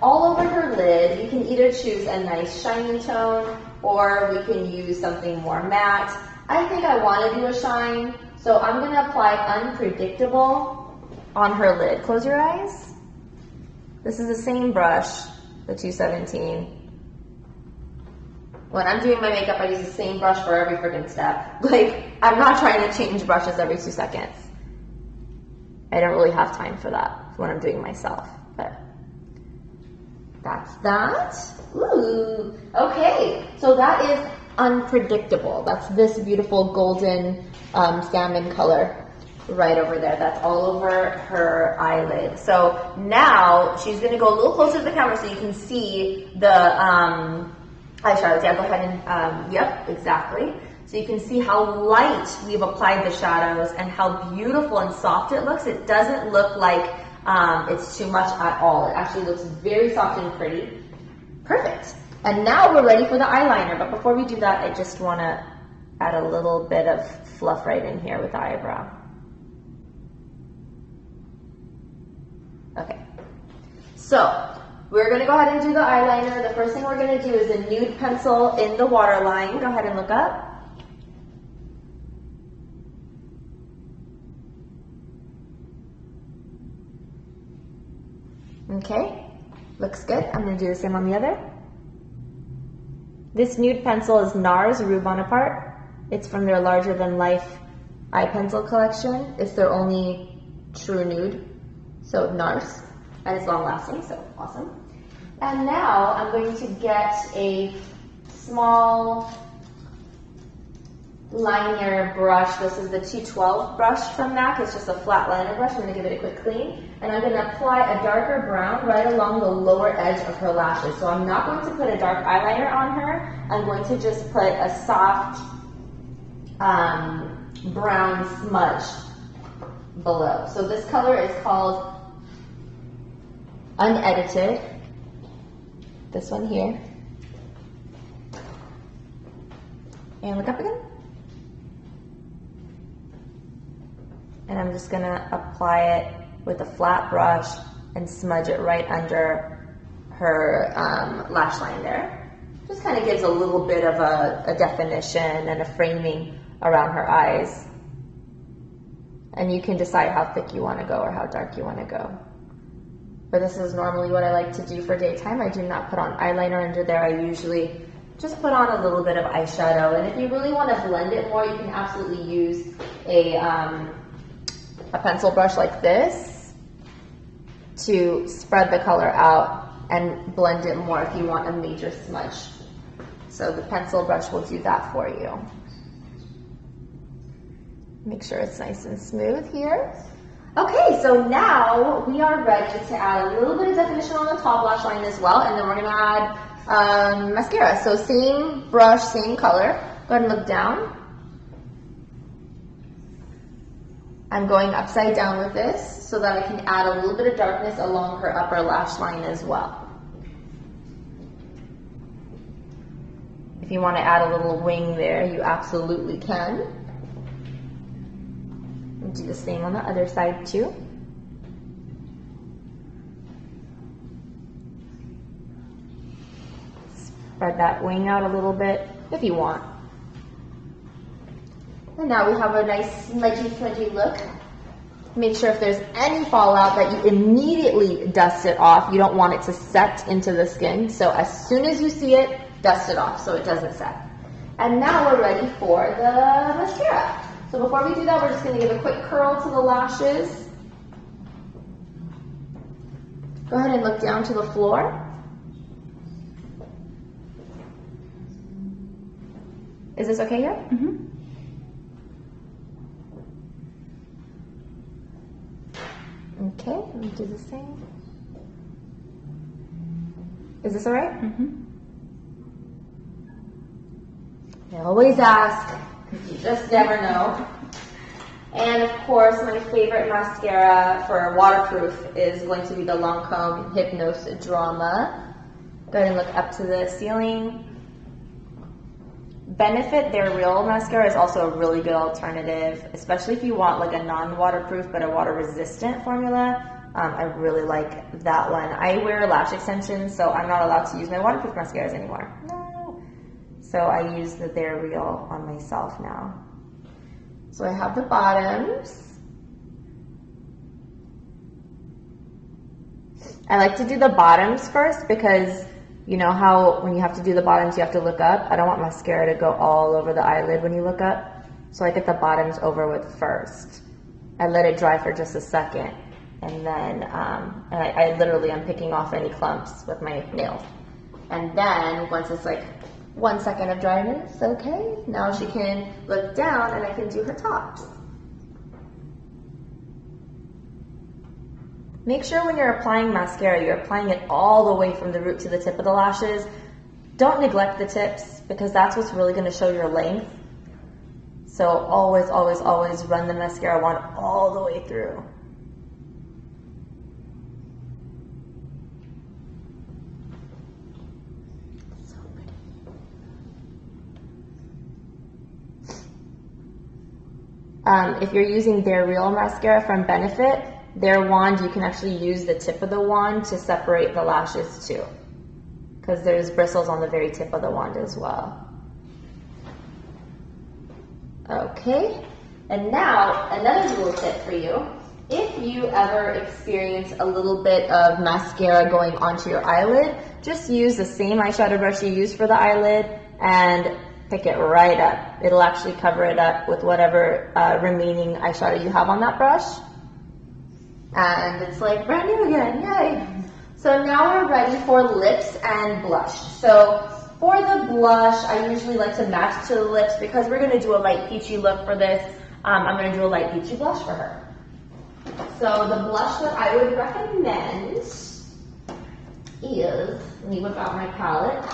all over her lid, you can either choose a nice shiny tone or we can use something more matte. I think I want to do a shine, so I'm going to apply Unpredictable on her lid. Close your eyes. This is the same brush, the 217. When I'm doing my makeup, I use the same brush for every freaking step. Like, I'm not trying to change brushes every 2 seconds. I don't really have time for that when I'm doing myself, but that's that. Ooh, okay, so that is Unpredictable. That's this beautiful golden salmon color right over there. That's all over her eyelid. So now she's gonna go a little closer to the camera so you can see the eyeshadows. Yeah, go ahead and, yep, exactly. So you can see how light we've applied the shadows and how beautiful and soft it looks. It doesn't look like it's too much at all. It actually looks very soft and pretty. Perfect. And now we're ready for the eyeliner. But before we do that, I just want to add a little bit of fluff right in here with the eyebrow. Okay. So we're going to go ahead and do the eyeliner. The first thing we're going to do is a nude pencil in the waterline. Go ahead and look up. Okay, looks good. I'm going to do the same on the other. This nude pencil is NARS Rue Bonaparte. It's from their Larger Than Life eye pencil collection. It's their only true nude, so NARS, and it's long lasting, so awesome. And now I'm going to get a small liner brush. This is the 212 brush from MAC. It's just a flat liner brush. I'm going to give it a quick clean. And I'm going to apply a darker brown right along the lower edge of her lashes. So I'm not going to put a dark eyeliner on her. I'm going to just put a soft brown smudge below. So this color is called Unedited. This one here. And look up again. And I'm just gonna apply it with a flat brush and smudge it right under her lash line there. Just kind of gives a little bit of a definition and a framing around her eyes. And you can decide how thick you want to go or how dark you want to go. But this is normally what I like to do for daytime. I do not put on eyeliner under there. I usually just put on a little bit of eyeshadow. And if you really want to blend it more, you can absolutely use a pencil brush like this to spread the color out and blend it more if you want a major smudge. So the pencil brush will do that for you. Make sure it's nice and smooth here. Okay, so now we are ready to add a little bit of definition on the top lash line as well, and then we're going to add mascara. So same brush, same color. Go ahead and look down. I'm going upside down with this so that I can add a little bit of darkness along her upper lash line as well. If you want to add a little wing there, you absolutely can. And do the same on the other side too. Spread that wing out a little bit if you want. And now we have a nice smudgy look. Make sure if there's any fallout that you immediately dust it off. You don't want it to set into the skin. So as soon as you see it, dust it off so it doesn't set. And now we're ready for the mascara. So before we do that, we're just going to give a quick curl to the lashes. Go ahead and look down to the floor. Is this okay here? Mm-hmm. Okay, let me do the same. Is this all right? Mm-hmm. I always ask, because you just never know. And of course, my favorite mascara for waterproof is going to be the Lancome Hypnose Drama. Go ahead and look up to the ceiling. Benefit They're Real mascara is also a really good alternative, especially if you want like a non-waterproof but a water-resistant formula. I really like that one. I wear lash extensions, so I'm not allowed to use my waterproof mascaras anymore. No. So I use the They're Real on myself now. So I have the bottoms. I like to do the bottoms first because you know how when you have to do the bottoms, you have to look up? I don't want mascara to go all over the eyelid when you look up. So I get the bottoms over with first. I let it dry for just a second. And then I literally am picking off any clumps with my nails. And then once it's like 1 second of dryness, okay, now she can look down and I can do her tops. Make sure when you're applying mascara, you're applying it all the way from the root to the tip of the lashes. Don't neglect the tips because that's what's really going to show your length. So always, always, always run the mascara wand all the way through. So pretty. If you're using They're Real mascara from Benefit, their wand, you can actually use the tip of the wand to separate the lashes too, because there's bristles on the very tip of the wand as well. Okay, and now another little tip for you. If you ever experience a little bit of mascara going onto your eyelid, just use the same eyeshadow brush you used for the eyelid and pick it right up. It'll actually cover it up with whatever remaining eyeshadow you have on that brush. And it's like brand new again, yay! So now we're ready for lips and blush. So for the blush, I usually like to match to the lips because we're gonna do a light peachy look for this. I'm gonna do a light peachy blush for her. So the blush that I would recommend is, let me whip out my palette.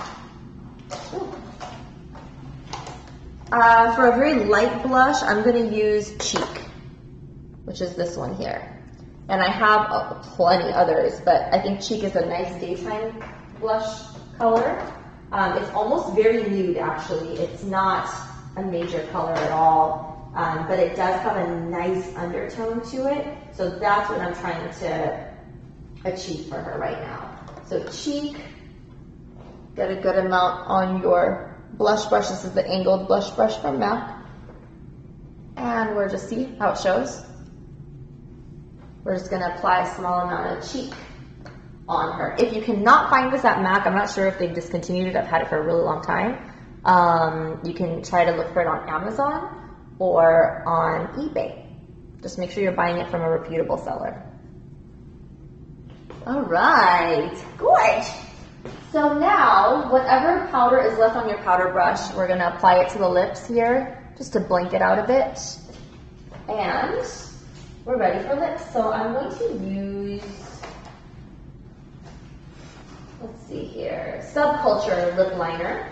For a very light blush, I'm gonna use Cheek, which is this one here. And I have plenty others, but I think Cheek is a nice daytime blush color. It's almost very nude, actually. It's not a major color at all, but it does have a nice undertone to it. So that's what I'm trying to achieve for her right now. So Cheek, get a good amount on your blush brush. This is the angled blush brush from MAC. And we'll just see how it shows. We're just going to apply a small amount of Cheek on her. If you cannot find this at MAC, I'm not sure if they've discontinued it. I've had it for a really long time. You can try to look for it on Amazon or on eBay. Just make sure you're buying it from a reputable seller. All right, good. So now, whatever powder is left on your powder brush, we're going to apply it to the lips here, just to blank it out a bit. And we're ready for lips. So I'm going to use, let's see here, Subculture lip liner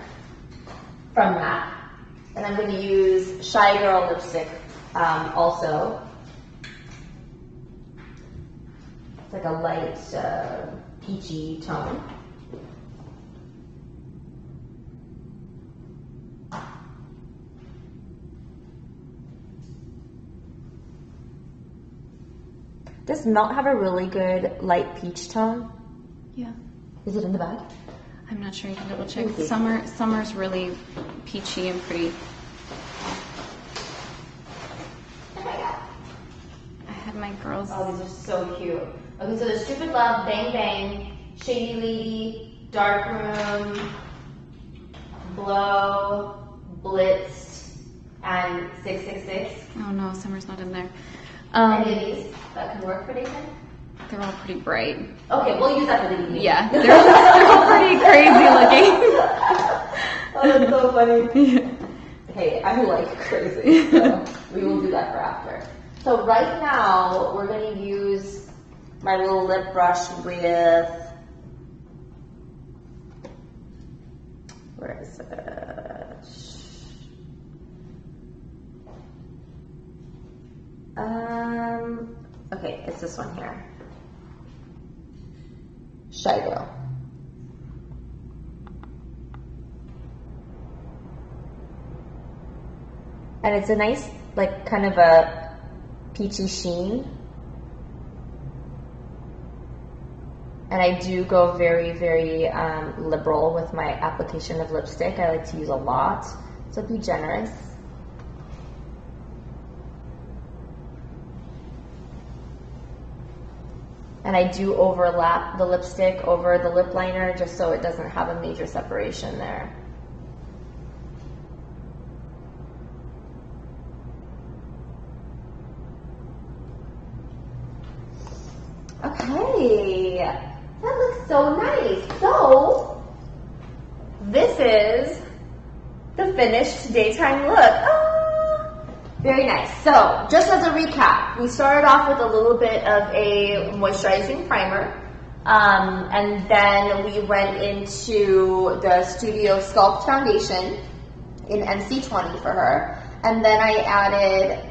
from MAC. And I'm going to use Shy Girl lipstick also. It's like a light peachy tone. Does Melt have a really good light peach tone? Yeah. Is it in the bag? I'm not sure. You can double check. Summer's really peachy and pretty. Oh my god. I had my girls. Oh, these are so cute. Okay, so there's Stupid Love, Bang Bang, Shady Lady, Dark Room, Blow, Blitzed, and 666. Oh no, Summer's not in there. Any of these that can work for daytime? They're all pretty bright. Okay, we'll use that for the evening. Yeah, they're all pretty crazy looking. Oh, that's so funny. Yeah. Okay, I like crazy, so we will do that for after. So right now, we're going to use my little lip brush with, where is it? Okay, it's this one here. Shy Girl. And it's a nice, like, kind of a peachy sheen. And I do go very, very liberal with my application of lipstick. I like to use a lot, so be generous. And I do overlap the lipstick over the lip liner just so it doesn't have a major separation there. Okay, that looks so nice. So, this is the finished daytime look. Ah, very nice. So, just as a recap, we started off with a little bit of a moisturizing primer, and then we went into the Studio Sculpt Foundation in NC20 for her. And then I added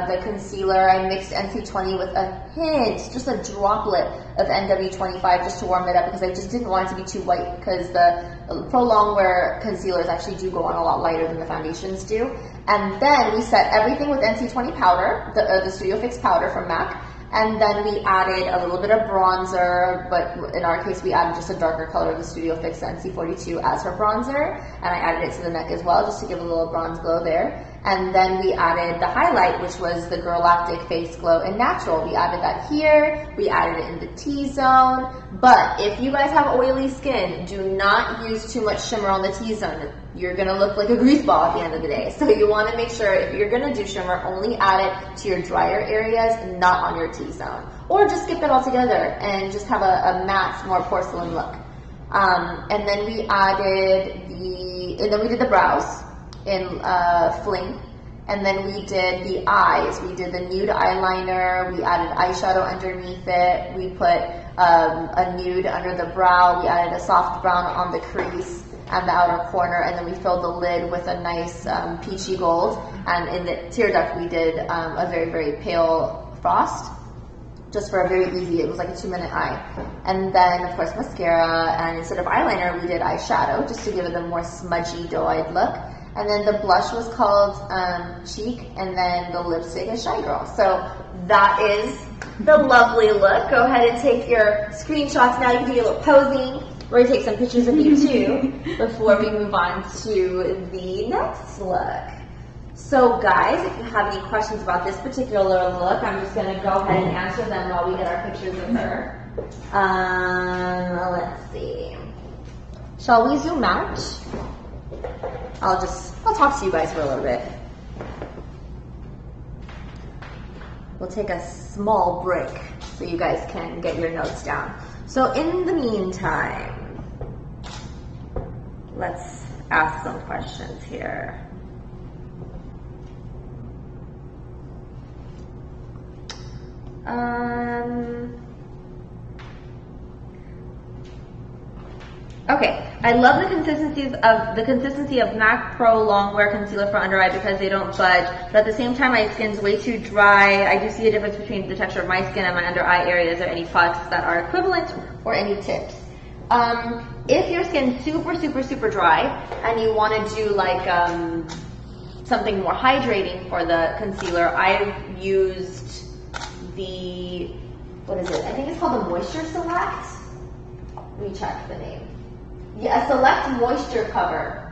the concealer. I mixed NC20 with a hint, just a droplet of NW25 just to warm it up because I just didn't want it to be too white because the Pro Longwear concealers actually do go on a lot lighter than the foundations do. And then we set everything with NC20 powder, the Studio Fix powder from MAC. And then we added a little bit of bronzer, but in our case we added just a darker color of the Studio Fix NC42 as her bronzer. And I added it to the neck as well just to give a little bronze glow there. And then we added the highlight, which was the Girlactic Face Glow in Natural. We added that here, we added it in the T-zone. But if you guys have oily skin, do not use too much shimmer on the T-zone. You're gonna look like a grease ball at the end of the day. So you wanna make sure if you're gonna do shimmer, only add it to your drier areas, not on your T-zone. Or just skip it all together and just have a matte, more porcelain look. And then we added and then we did the brows in Fling. And then we did the eyes. We did the nude eyeliner. We added eyeshadow underneath it. We put a nude under the brow. We added a soft brown on the crease and the outer corner. And then we filled the lid with a nice peachy gold. And in the tear duct, we did a very, very pale frost. Just for a very easy, it was like a 2-minute eye. And then, of course, mascara. And instead of eyeliner, we did eyeshadow just to give it a more smudgy, doe-eyed look. And then the blush was called Cheek, and then the lipstick is Shy Girl. So that is the lovely look. Go ahead and take your screenshots now. You can do a little posing. We're going to take some pictures of you too before we move on to the next look. So guys, if you have any questions about this particular look, I'm just going to go ahead and answer them while we get our pictures of her. Let's see. Shall we zoom out? I'll talk to you guys for a little bit. We'll take a small break so you guys can get your notes down. So in the meantime, let's ask some questions here. Okay, I love the consistency of MAC Pro Longwear Concealer for Under Eye because they don't budge, but at the same time my skin's way too dry. I do see a difference between the texture of my skin and my under eye area. Is there any products that are equivalent or any tips? If your skin's super, super, super dry and you want to do like something more hydrating for the concealer, I've used the, what is it? I think it's called the Moisture Select. Let me check the name. Yeah, a Select Moisture Cover.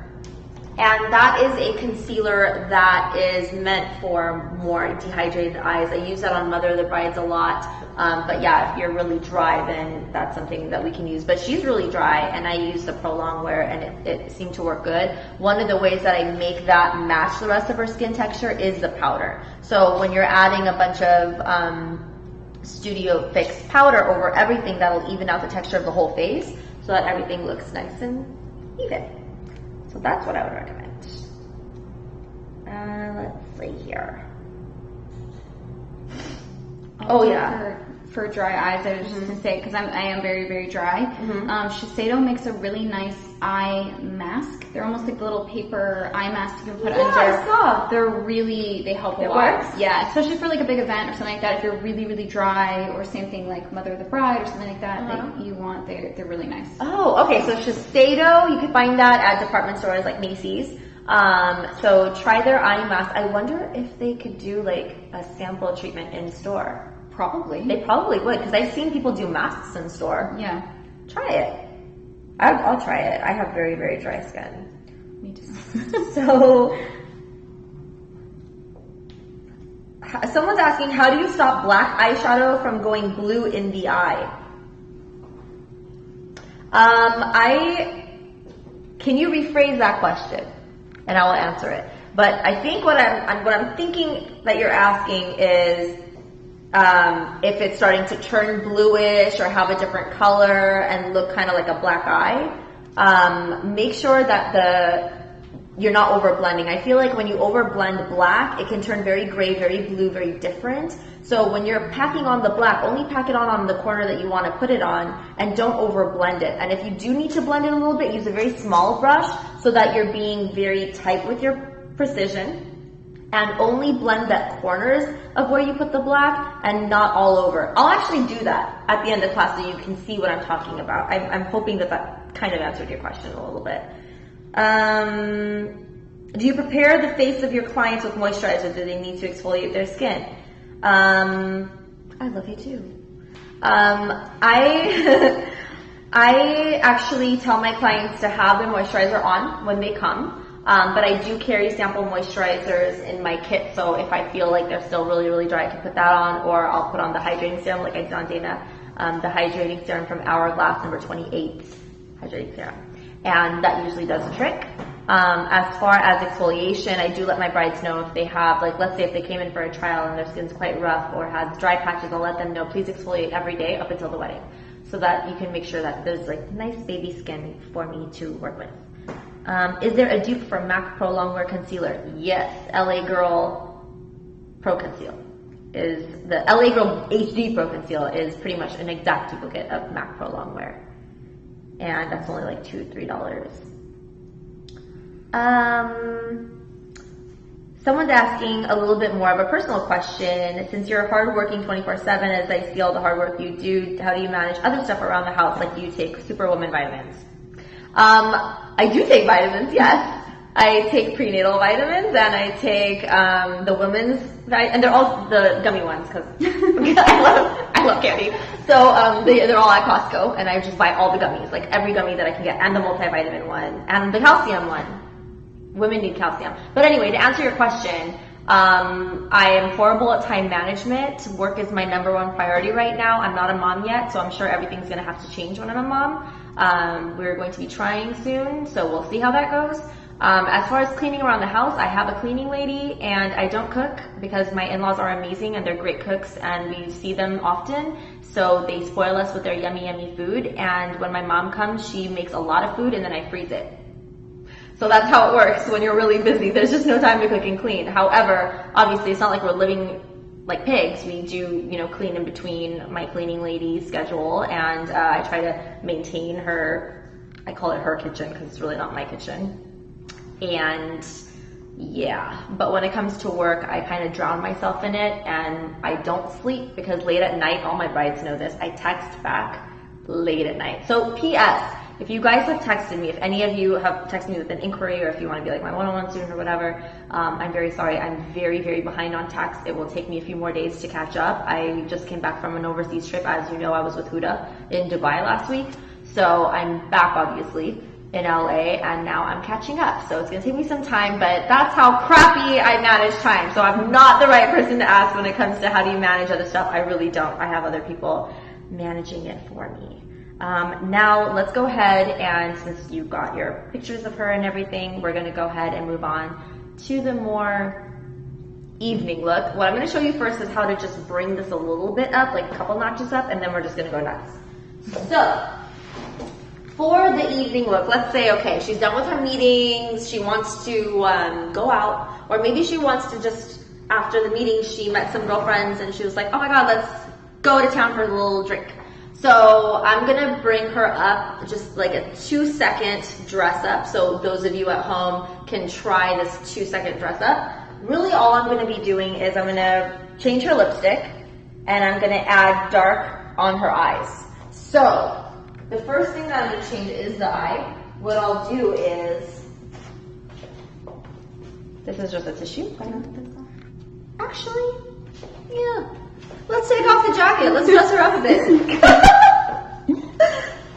And that is a concealer that is meant for more dehydrated eyes. I use that on Mother of the Brides a lot. But yeah, if you're really dry, then that's something that we can use. But she's really dry, and I use the Pro Longwear, and it seemed to work good. One of the ways that I make that match the rest of her skin texture is the powder. So when you're adding a bunch of Studio Fix powder over everything that'll even out the texture of the whole face so that everything looks nice and even. So that's what I would recommend. Let's see here. Also, for dry eyes, I was just gonna say, because I am very, very dry. Shiseido makes a really nice eye mask. They're almost like little paper eye masks you can put under. I saw. They help a lot. Works? Yeah, especially for like a big event or something like that. If you're really, really dry, or same thing like Mother of the Bride or something like that, that you want, they're really nice. Oh, okay. So Shiseido, you can find that at department stores like Macy's. So try their eye mask. I wonder if they could do like a sample treatment in store. Probably. They probably would, because I've seen people do masks in store. Yeah. Try it. I'll try it. I have very, very dry skin. Me too. So, someone's asking, how do you stop black eyeshadow from going blue in the eye? Can you rephrase that question? And I will answer it. But I think what I'm thinking that you're asking is, if it's starting to turn bluish or have a different color and look kind of like a black eye, make sure that you're not over blending. I feel like when you over blend black, it can turn very gray, very blue, very different. So when you're packing on the black, only pack it on the corner that you want to put it on, and don't over blend it. And if you do need to blend it a little bit, use a very small brush so that you're being very tight with your precision. And only blend the corners of where you put the black and not all over. I'll actually do that at the end of class so you can see what I'm talking about. I'm hoping that kind of answered your question a little bit. Do you prepare the face of your clients with moisturizer? Do they need to exfoliate their skin? I love you too. I actually tell my clients to have their moisturizer on when they come. But I do carry sample moisturizers in my kit, so if I feel like they're still really, really dry, I can put that on, or I'll put on the hydrating serum like I did on Dana, the hydrating serum from Hourglass number 28 hydrating serum. And that usually does the trick. As far as exfoliation, I do let my brides know if they have, like, let's say if they came in for a trial and their skin's quite rough or has dry patches, I'll let them know, please exfoliate every day up until the wedding, so that you can make sure that there's like nice baby skin for me to work with. Is there a dupe for MAC Pro Longwear Concealer? Yes, LA Girl Pro Conceal is the LA Girl HD Pro Conceal is pretty much an exact duplicate of MAC Pro Longwear, and that's only like $2-3. Someone's asking a little bit more of a personal question. Since you're hardworking 24/7, as I see all the hard work you do, how do you manage other stuff around the house? Like, do you take Superwoman vitamins? I do take vitamins, yes. I take prenatal vitamins, and I take the women's, and they're all the gummy ones, because I love candy. So they're all at Costco, and I just buy all the gummies, like every gummy that I can get, and the multivitamin one, and the calcium one. Women need calcium. But anyway, to answer your question, I am horrible at time management. Work is my #1 priority right now. I'm not a mom yet, so I'm sure everything's going to have to change when I'm a mom. We're going to be trying soon, so we'll see how that goes. As far as cleaning around the house, I have a cleaning lady, and I don't cook because my in-laws are amazing and they're great cooks, and we see them often, so they spoil us with their yummy, yummy food. And when my mom comes, she makes a lot of food, and then I freeze it. So that's how it works when you're really busy. There's just no time to cook and clean. However, obviously, it's not like we're living like pigs. We do, clean in between my cleaning lady's schedule, and I try to maintain her, I call it her kitchen because it's really not my kitchen. And yeah, but when it comes to work, I kind of drown myself in it, and I don't sleep because late at night, all my brides know this, I text back late at night. So P.S. If you guys have texted me, if any of you have texted me with an inquiry, or if you want to be like my one-on-one student or whatever, I'm very sorry. I'm very, very behind on text. It will take me a few more days to catch up. I just came back from an overseas trip. As you know, I was with Huda in Dubai last week. So I'm back, obviously, in LA, and now I'm catching up. So it's going to take me some time, but that's how crappy I manage time. So I'm not the right person to ask when it comes to how do you manage other stuff. I really don't. I have other people managing it for me. Now let's go ahead, and since you got your pictures of her and everything, we're going to go ahead and move on to the more evening look. What I'm going to show you first is how to just bring this a little bit up, like a couple notches up, and then we're just going to go nuts. So, for the evening look, let's say, okay, she's done with her meetings, she wants to go out, or maybe she wants to just, after the meeting, she met some girlfriends and she was like, oh my god, let's go to town for a little drink. So I'm gonna bring her up just like a 2-second dress up. So those of you at home can try this 2-second dress up. Really all I'm gonna be doing is I'm gonna change her lipstick and I'm gonna add dark on her eyes. So the first thing that I'm gonna change is the eye. What I'll do is, this is just a tissue. Actually, yeah. Let's take off the jacket. Let's dress her up a bit.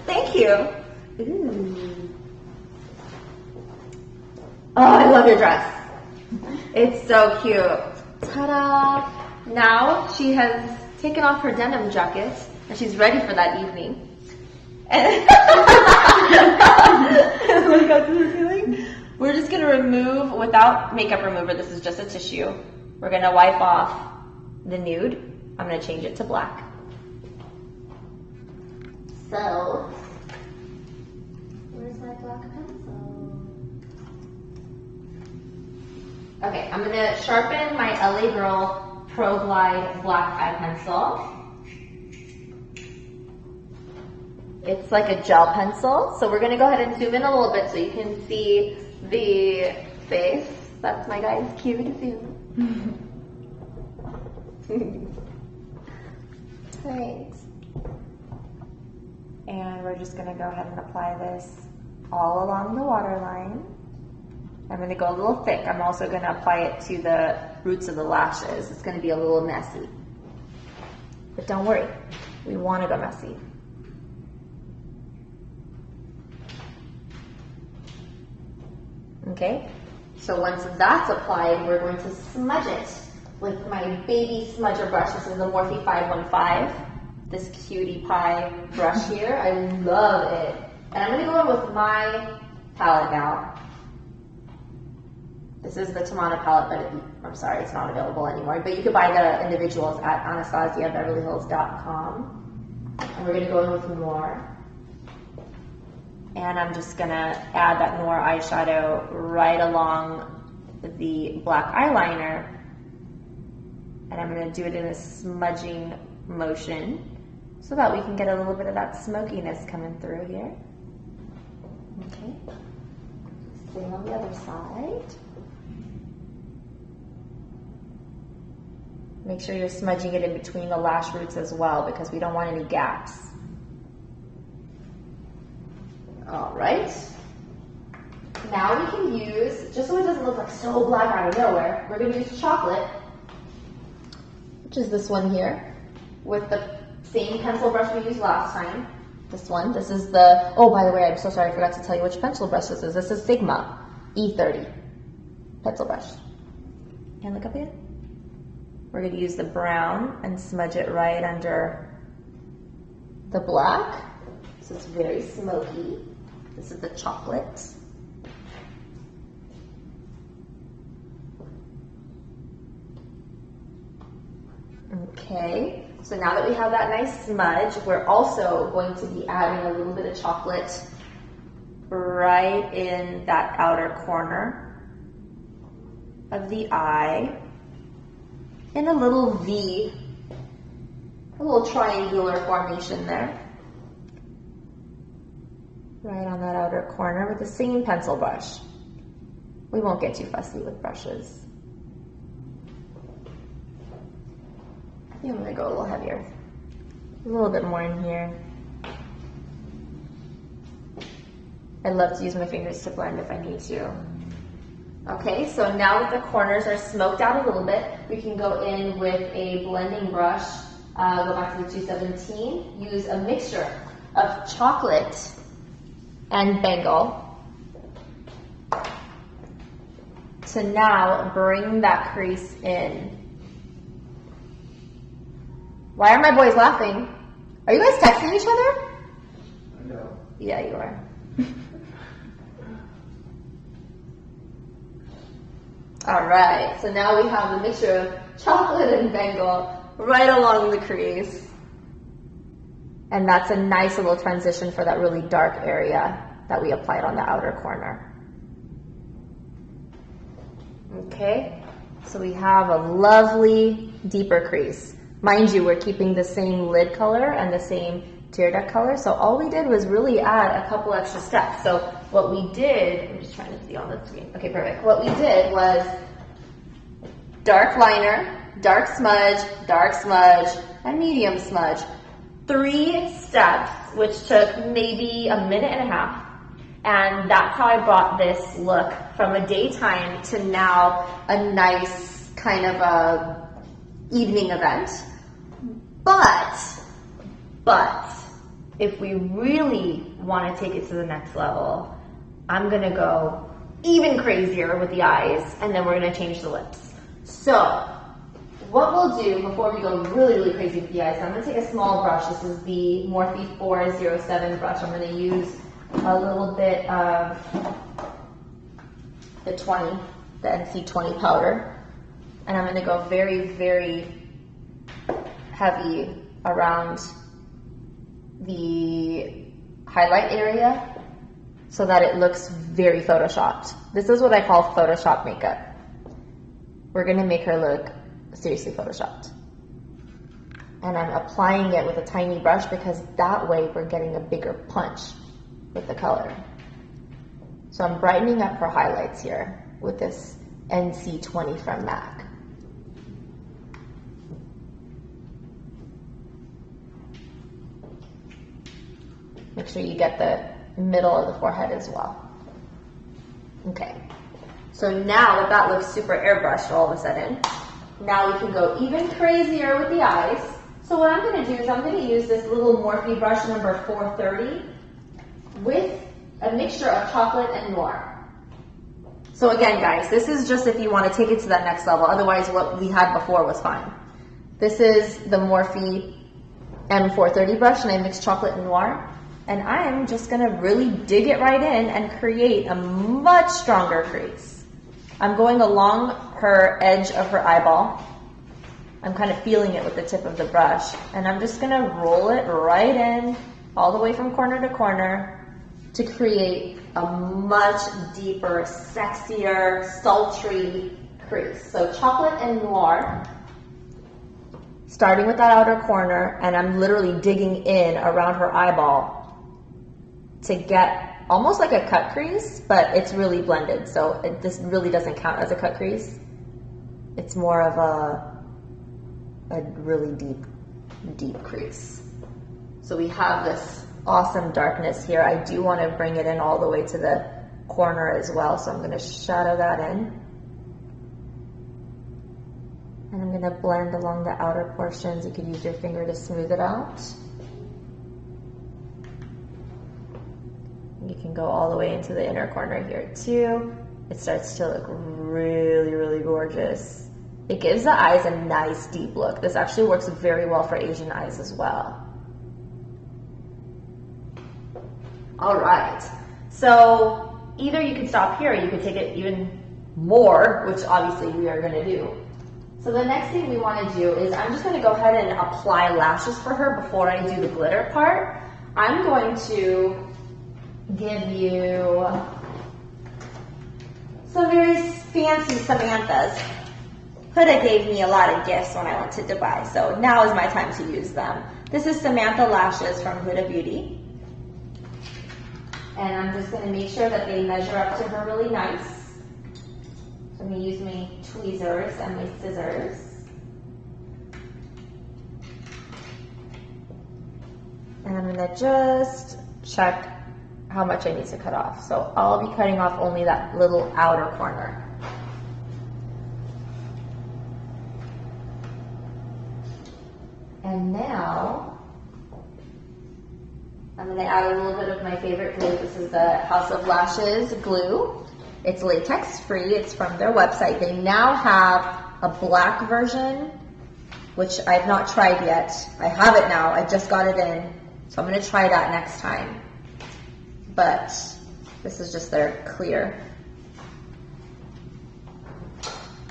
Thank you. Ooh. Oh, I love your dress. It's so cute. Ta-da! Now she has taken off her denim jacket and she's ready for that evening. Look up to the ceiling. We're just going to remove, without makeup remover, this is just a tissue. We're going to wipe off the nude. I'm going to change it to black. So, where's my black pencil? Okay, I'm going to sharpen my LA Girl Pro Glide black eye pencil. It's like a gel pencil, so we're going to go ahead and zoom in a little bit so you can see the face. That's my guy's cue to zoom. Thanks. And we're just going to go ahead and apply this all along the waterline. I'm going to go a little thick. I'm also going to apply it to the roots of the lashes. It's going to be a little messy. But don't worry, we want to go messy. Okay, so once that's applied, we're going to smudge it with my baby smudger brush. This is the Morphe 515, this cutie pie brush here. I love it. And I'm going to go in with my palette now. This is the Tamana palette, but I'm sorry, it's not available anymore. But you can buy the individuals at AnastasiaBeverlyHills.com. And we're going to go in with Noir. And I'm just going to add that Noir eyeshadow right along the black eyeliner. And I'm going to do it in a smudging motion so that we can get a little bit of that smokiness coming through here. Okay. Same on the other side. Make sure you're smudging it in between the lash roots as well because we don't want any gaps. All right. Now we can use, just so it doesn't look like so black out of nowhere, we're going to use chocolate, which is this one here, with the same pencil brush we used last time. This one. This is the, oh, by the way, I'm so sorry, I forgot to tell you which pencil brush this is. This is Sigma E30 pencil brush. And look up here. We're going to use the brown and smudge it right under the black. So it's very smoky. This is the chocolate. Okay, so now that we have that nice smudge, we're also going to be adding a little bit of chocolate right in that outer corner of the eye in a little V, a little triangular formation there. Right on that outer corner with the same pencil brush. We won't get too fussy with brushes. I think I'm going to go a little heavier. A little bit more in here. I love to use my fingers to blend if I need to. Okay, so now that the corners are smoked out a little bit, we can go in with a blending brush, go back to the 217, use a mixture of chocolate and Bengal to now bring that crease in. Why are my boys laughing? Are you guys texting each other? No. Yeah, you are. All right, so now we have the mixture of chocolate and Bengal right along the crease. And that's a nice little transition for that really dark area that we applied on the outer corner. Okay, so we have a lovely deeper crease. Mind you, we're keeping the same lid color and the same tear duct color, so all we did was really add a couple extra steps. So what we did, I'm just trying to see on the screen. Okay, perfect. What we did was dark liner, dark smudge, and medium smudge. 3 steps, which took maybe a minute and a half. And that's how I brought this look from a daytime to now a nice kind of a evening event. But if we really want to take it to the next level, I'm gonna go even crazier with the eyes, and then we're gonna change the lips. So what we'll do before we go really crazy with the eyes, I'm gonna take a small brush. This is the Morphe 407 brush. I'm gonna use a little bit of the NC20 powder, and I'm gonna go very heavy around the highlight area so that it looks very photoshopped. This is what I call Photoshop makeup. We're gonna make her look seriously photoshopped. And I'm applying it with a tiny brush because that way we're getting a bigger punch with the color. So I'm brightening up her highlights here with this NC20 from MAC. Make sure you get the middle of the forehead as well. Okay, so now that looks super airbrushed all of a sudden, now we can go even crazier with the eyes. So what I'm gonna do is I'm gonna use this little Morphe brush number 430 with a mixture of chocolate and noir. So again, guys, this is just if you want to take it to that next level. Otherwise, what we had before was fine. This is the Morphe M430 brush, and I mixed chocolate and noir. And I'm just going to really dig it right in and create a much stronger crease. I'm going along her edge of her eyeball. I'm kind of feeling it with the tip of the brush. And I'm just going to roll it right in, all the way from corner to corner, to create a much deeper, sexier, sultry crease. So chocolate and noir, starting with that outer corner, and I'm literally digging in around her eyeball to get almost like a cut crease, but it's really blended. So this really doesn't count as a cut crease. It's more of a really deep crease. So we have this awesome darkness here. I do want to bring it in all the way to the corner as well, so I'm going to shadow that in. And I'm going to blend along the outer portions. You could use your finger to smooth it out. You can go all the way into the inner corner here too. It starts to look really gorgeous. It gives the eyes a nice deep look. This actually works very well for Asian eyes as well. All right, so either you could stop here or you could take it even more, which obviously we are gonna do. So the next thing we wanna do is I'm just gonna go ahead and apply lashes for her before I do the glitter part. I'm going to give you some very fancy Samanthas. Huda gave me a lot of gifts when I went to Dubai, so now is my time to use them. This is Samantha lashes from Huda Beauty. And I'm just going to make sure that they measure up to her really nice. So I'm going to use my tweezers and my scissors. And I'm going to just check how much I need to cut off. So I'll be cutting off only that little outer corner. And now I'm going to add a little bit of my favorite glue. This is the House of Lashes glue. It's latex free. It's from their website. They now have a black version, which I've not tried yet. I have it now. I just got it in. So I'm going to try that next time. But this is just their clear.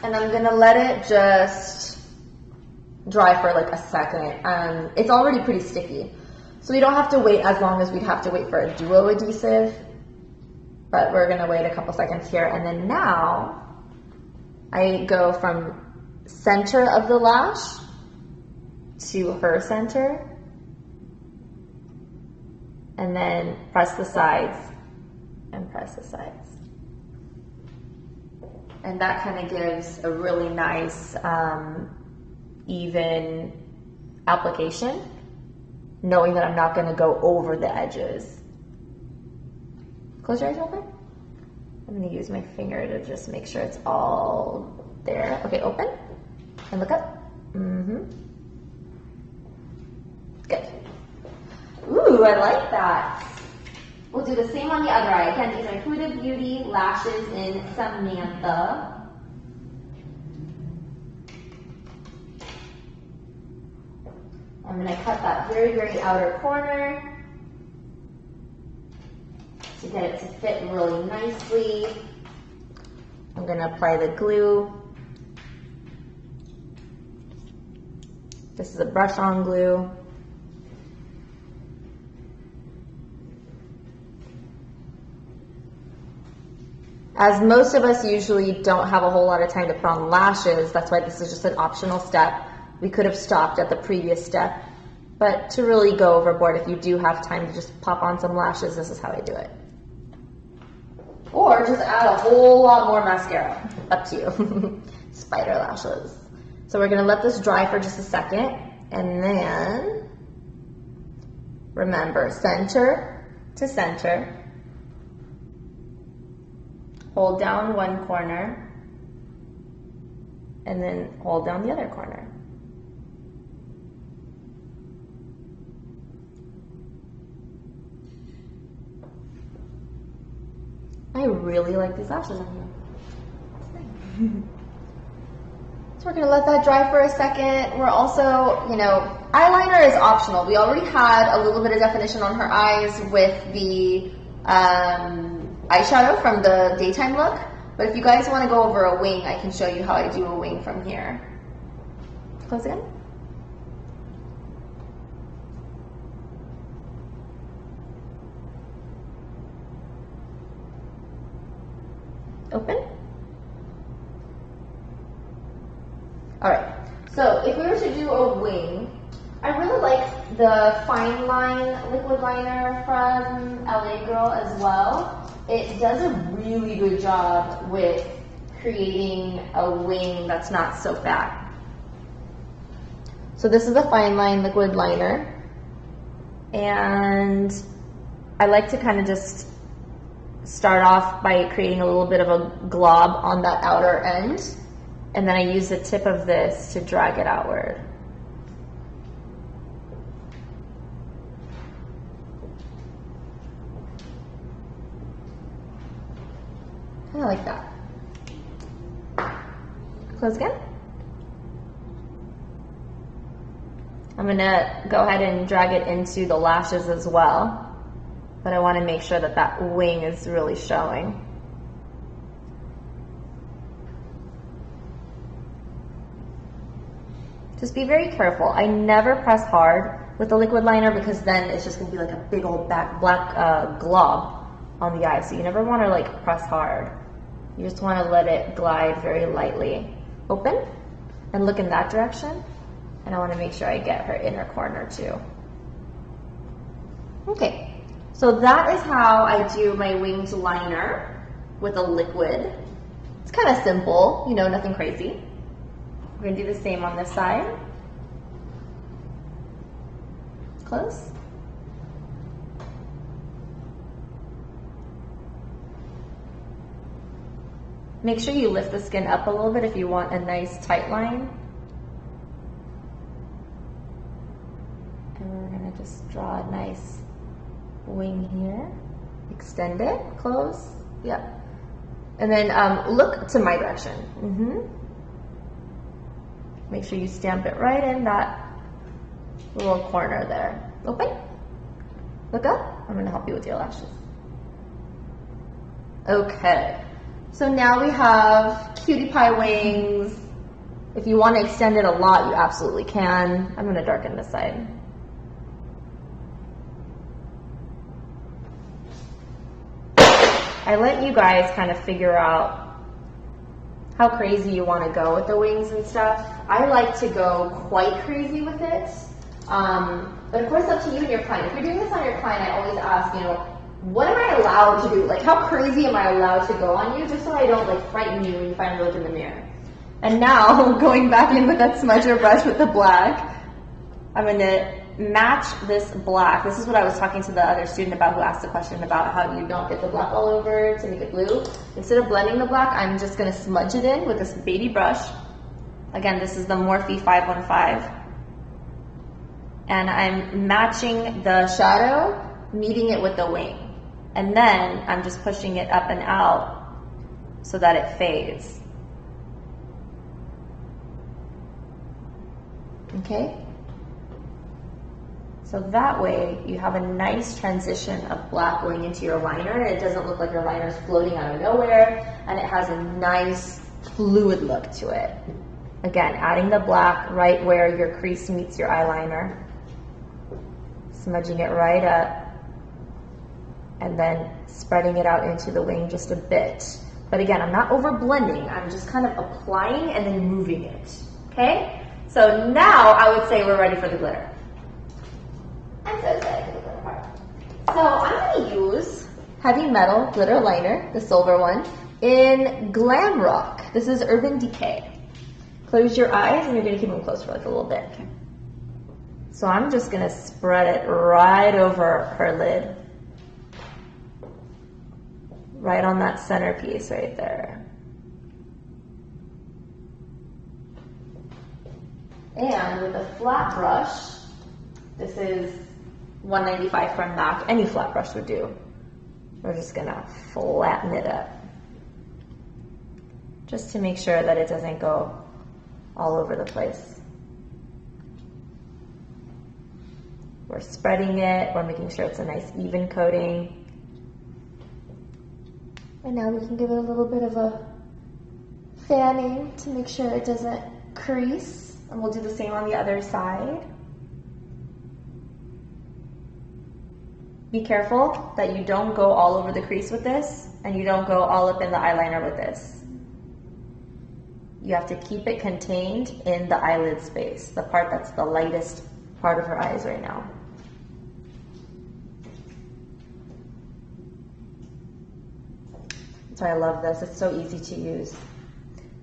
And I'm gonna let it just dry for like a second. It's already pretty sticky, so we don't have to wait as long as we'd have to wait for a duo adhesive, but we're gonna wait a couple seconds here. And then now I go from center of the lash to her center, and then press the sides and press the sides. And that kind of gives a really nice even application, knowing that I'm not going to go over the edges. Close your eyes open. I'm going to use my finger to just make sure it's all there. Okay, open and look up. Good. Ooh, I like that. We'll do the same on the other eye. Again, these are Huda Beauty lashes in Samantha. I'm going to cut that very, very outer corner to get it to fit really nicely. I'm going to apply the glue. This is a brush-on glue. As most of us usually don't have a whole lot of time to put on lashes, that's why this is just an optional step. We could have stopped at the previous step, but to really go overboard, if you do have time to just pop on some lashes, this is how I do it. Or just add a whole lot more mascara, up to you. Spider lashes. So we're gonna let this dry for just a second, and then remember, center to center. Hold down one corner, and then hold down the other corner. I really like these lashes on you. So we're gonna let that dry for a second. We're also, eyeliner is optional. We already had a little bit of definition on her eyes with the eyeshadow from the daytime look, but if you guys want to go over a wing, I can show you how I do a wing from here. Close again. Open. All right, so if we were to do a wing, I really like the Fine Line liquid liner from LA Girl as well. It does a really good job with creating a wing that's not so fat. So this is a Fine Line liquid liner, and I like to kind of just start off by creating a little bit of a glob on that outer end, and then I use the tip of this to drag it outward. Kind of like that. Close again. I'm gonna go ahead and drag it into the lashes as well, but I want to make sure that that wing is really showing. Just be very careful. I never press hard with the liquid liner because then it's just gonna be like a big old black glob on the eye. So you never want to like press hard. You just want to let it glide very lightly. Open and look in that direction. And I want to make sure I get her inner corner too. Okay, so that is how I do my winged liner with a liquid. It's kind of simple, nothing crazy. We're gonna do the same on this side. Close. Make sure you lift the skin up a little bit if you want a nice tight line. And we're gonna just draw a nice wing here. Extend it, close, yep. And then look to my direction. Make sure you stamp it right in that little corner there. Open, look up. I'm gonna help you with your lashes. Okay. So now we have cutie pie wings. If you want to extend it a lot, you absolutely can. I'm going to darken this side. I let you guys kind of figure out how crazy you want to go with the wings and stuff. I like to go quite crazy with it. But of course, up to you and your client. If you're doing this on your client, I always ask, you know, what am I allowed to do? Like, how crazy am I allowed to go on you, just so I don't like frighten you when you finally look in the mirror. And now, going back in with that smudger brush with the black, I'm going to match this black. This is what I was talking to the other student about who asked the question about how do you not get the black all over to make it blue. Instead of blending the black, I'm just going to smudge it in with this baby brush. Again, this is the Morphe 515. And I'm matching the shadow, meeting it with the wing. And then I'm just pushing it up and out so that it fades. Okay? So that way you have a nice transition of black going into your liner. It doesn't look like your liner is floating out of nowhere, and it has a nice fluid look to it. Again, adding the black right where your crease meets your eyeliner, smudging it right up, and then spreading it out into the wing just a bit. But again, I'm not over blending, I'm just kind of applying and then moving it, okay? So now I would say we're ready for the glitter. I'm so excited for the glitter part. So I'm going to use Heavy Metal Glitter Liner, the silver one, in Glam Rock. This is Urban Decay. Close your eyes and you're going to keep them closed for like a little bit. Okay. So I'm just going to spread it right over her lid. Right on that centerpiece right there. And with a flat brush, this is 195 from MAC, any flat brush would do. We're just gonna flatten it up. Just to make sure that it doesn't go all over the place. We're spreading it, we're making sure it's a nice even coating. And now we can give it a little bit of a fanning to make sure it doesn't crease. And we'll do the same on the other side. Be careful that you don't go all over the crease with this, and you don't go all up in the eyeliner with this. You have to keep it contained in the eyelid space, the part that's the lightest part of her eyes right now. That's why I love this. It's so easy to use.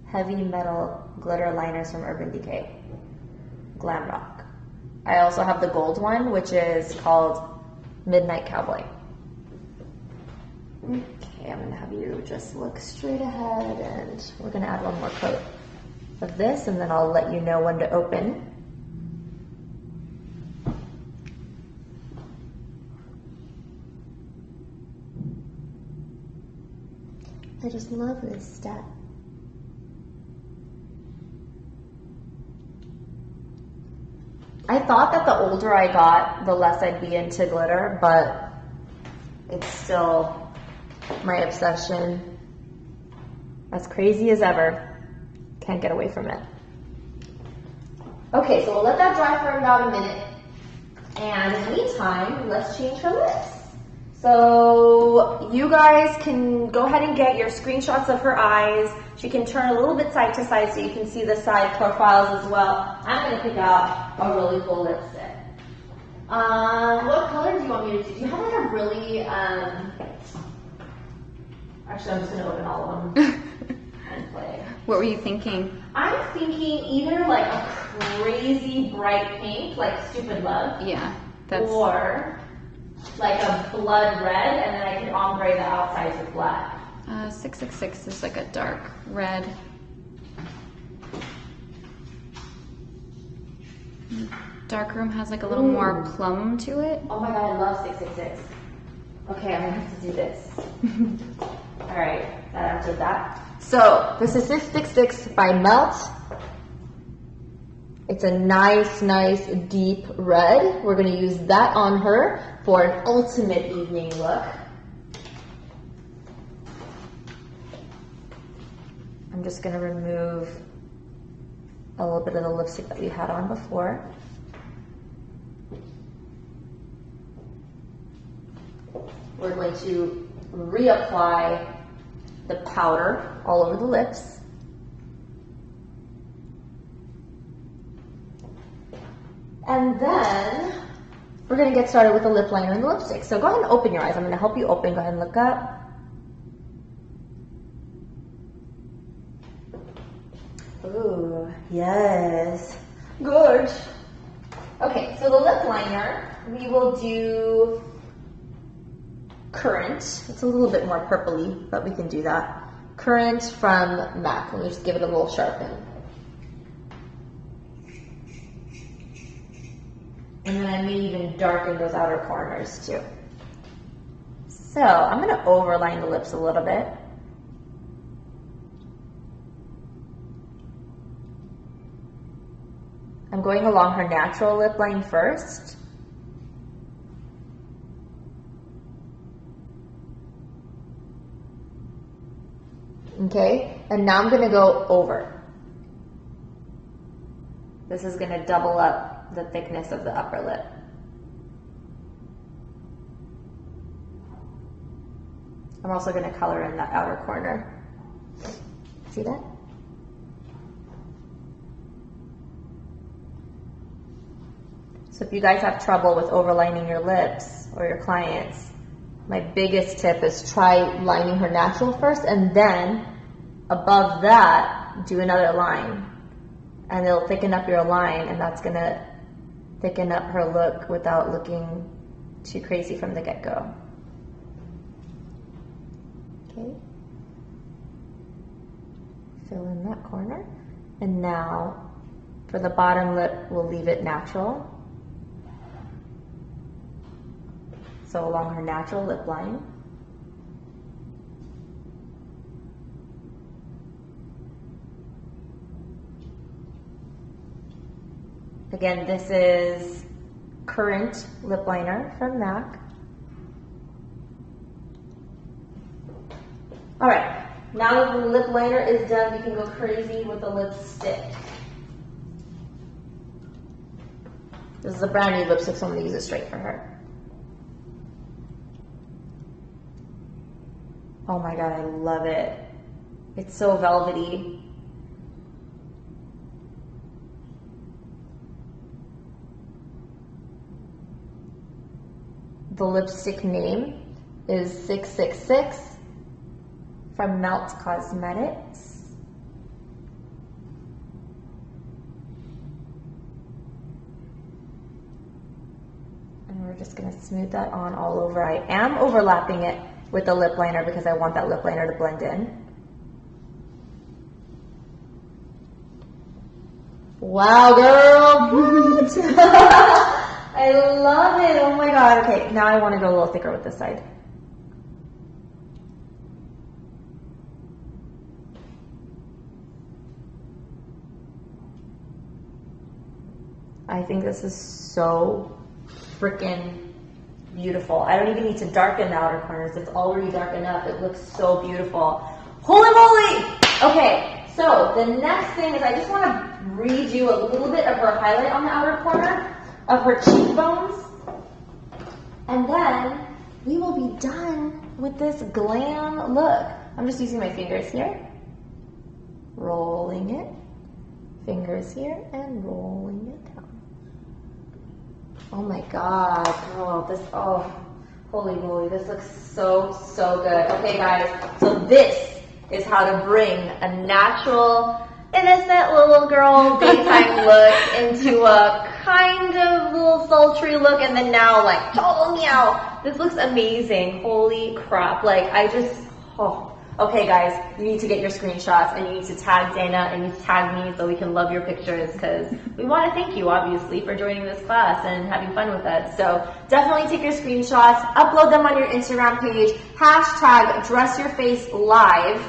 Heavy Metal Glitter Liners from Urban Decay. Glam Rock. I also have the gold one, which is called Midnight Cowboy. Okay, I'm gonna have you just look straight ahead, and we're gonna add one more coat of this, and then I'll let you know when to open. I just love this step. I thought that the older I got, the less I'd be into glitter, but it's still my obsession. As crazy as ever. Can't get away from it. Okay, so we'll let that dry for about a minute. And in the meantime, let's change her lips. So you guys can go ahead and get your screenshots of her eyes. She can turn a little bit side to side so you can see the side profiles as well. I'm going to pick out a really cool lipstick. What color do you want me to do? Do you have like a really, actually I'm just going to open all of them and play. What were you thinking? I'm thinking either like a crazy bright pink, like Stupid Love. Yeah, that's... Or like a blood red, and then I can ombre the outsides with black. 666 is like a dark red. Darkroom has like a little more plum to it. Oh my god, I love 666. Okay, I'm gonna have to do this. Alright, that answered that. So, this is 666 by Melt. It's a nice, deep red. We're gonna use that on her for an ultimate evening look. just gonna remove a little bit of the lipstick that we had on before. We're going to reapply the powder all over the lips. And then we're going to get started with the lip liner and the lipstick. So go ahead and open your eyes. I'm going to help you open. Go ahead and look up. Ooh, yes. Good. Okay, so the lip liner, we will do Current. It's a little bit more purpley, but we can do that. Current from MAC. Let me just give it a little sharpen. And then I may even darken those outer corners too. So I'm going to overline the lips a little bit. I'm going along her natural lip line first. Okay, and now I'm going to go over. This is going to double up the thickness of the upper lip. I'm also going to color in that outer corner. See that? So if you guys have trouble with overlining your lips or your clients, my biggest tip is try lining her natural first, and then above that, do another line. And it'll thicken up your line, and that's going to thicken up her look without looking too crazy from the get-go. Okay. Fill in that corner. And now, for the bottom lip, we'll leave it natural. So along her natural lip line. Again, this is Current lip liner from MAC. All right, now that the lip liner is done, we can go crazy with the lipstick. This is a brand new lipstick, so I'm gonna use it straight for her. Oh my God, I love it. It's so velvety. The lipstick name is 666 from Melt Cosmetics. And we're just gonna smooth that on all over. I am overlapping it with the lip liner because I want that lip liner to blend in. Wow, girl! I love it. Oh my God. Okay, now I want to go a little thicker with this side. I think this is so freaking beautiful. I don't even need to darken the outer corners. It's already dark enough. It looks so beautiful. Holy moly! Okay, so the next thing is I just want to redo a little bit of her highlight on the outer corner of her cheekbones. And then we will be done with this glam look. I'm just using my fingers here. Rolling it. Fingers here and rolling it down. Oh my God, girl, this, oh, holy moly, this looks so, so good. Okay guys, so this is how to bring a natural, innocent little girl daytime look into a kind of little sultry look, and then now like total meow. This looks amazing. Holy crap. Like I just, oh. Okay guys, you need to get your screenshots and you need to tag Dana and you need to tag me so we can love your pictures, because we want to thank you obviously for joining this class and having fun with us. So definitely take your screenshots, upload them on your Instagram page, hashtag DressYourFaceLive,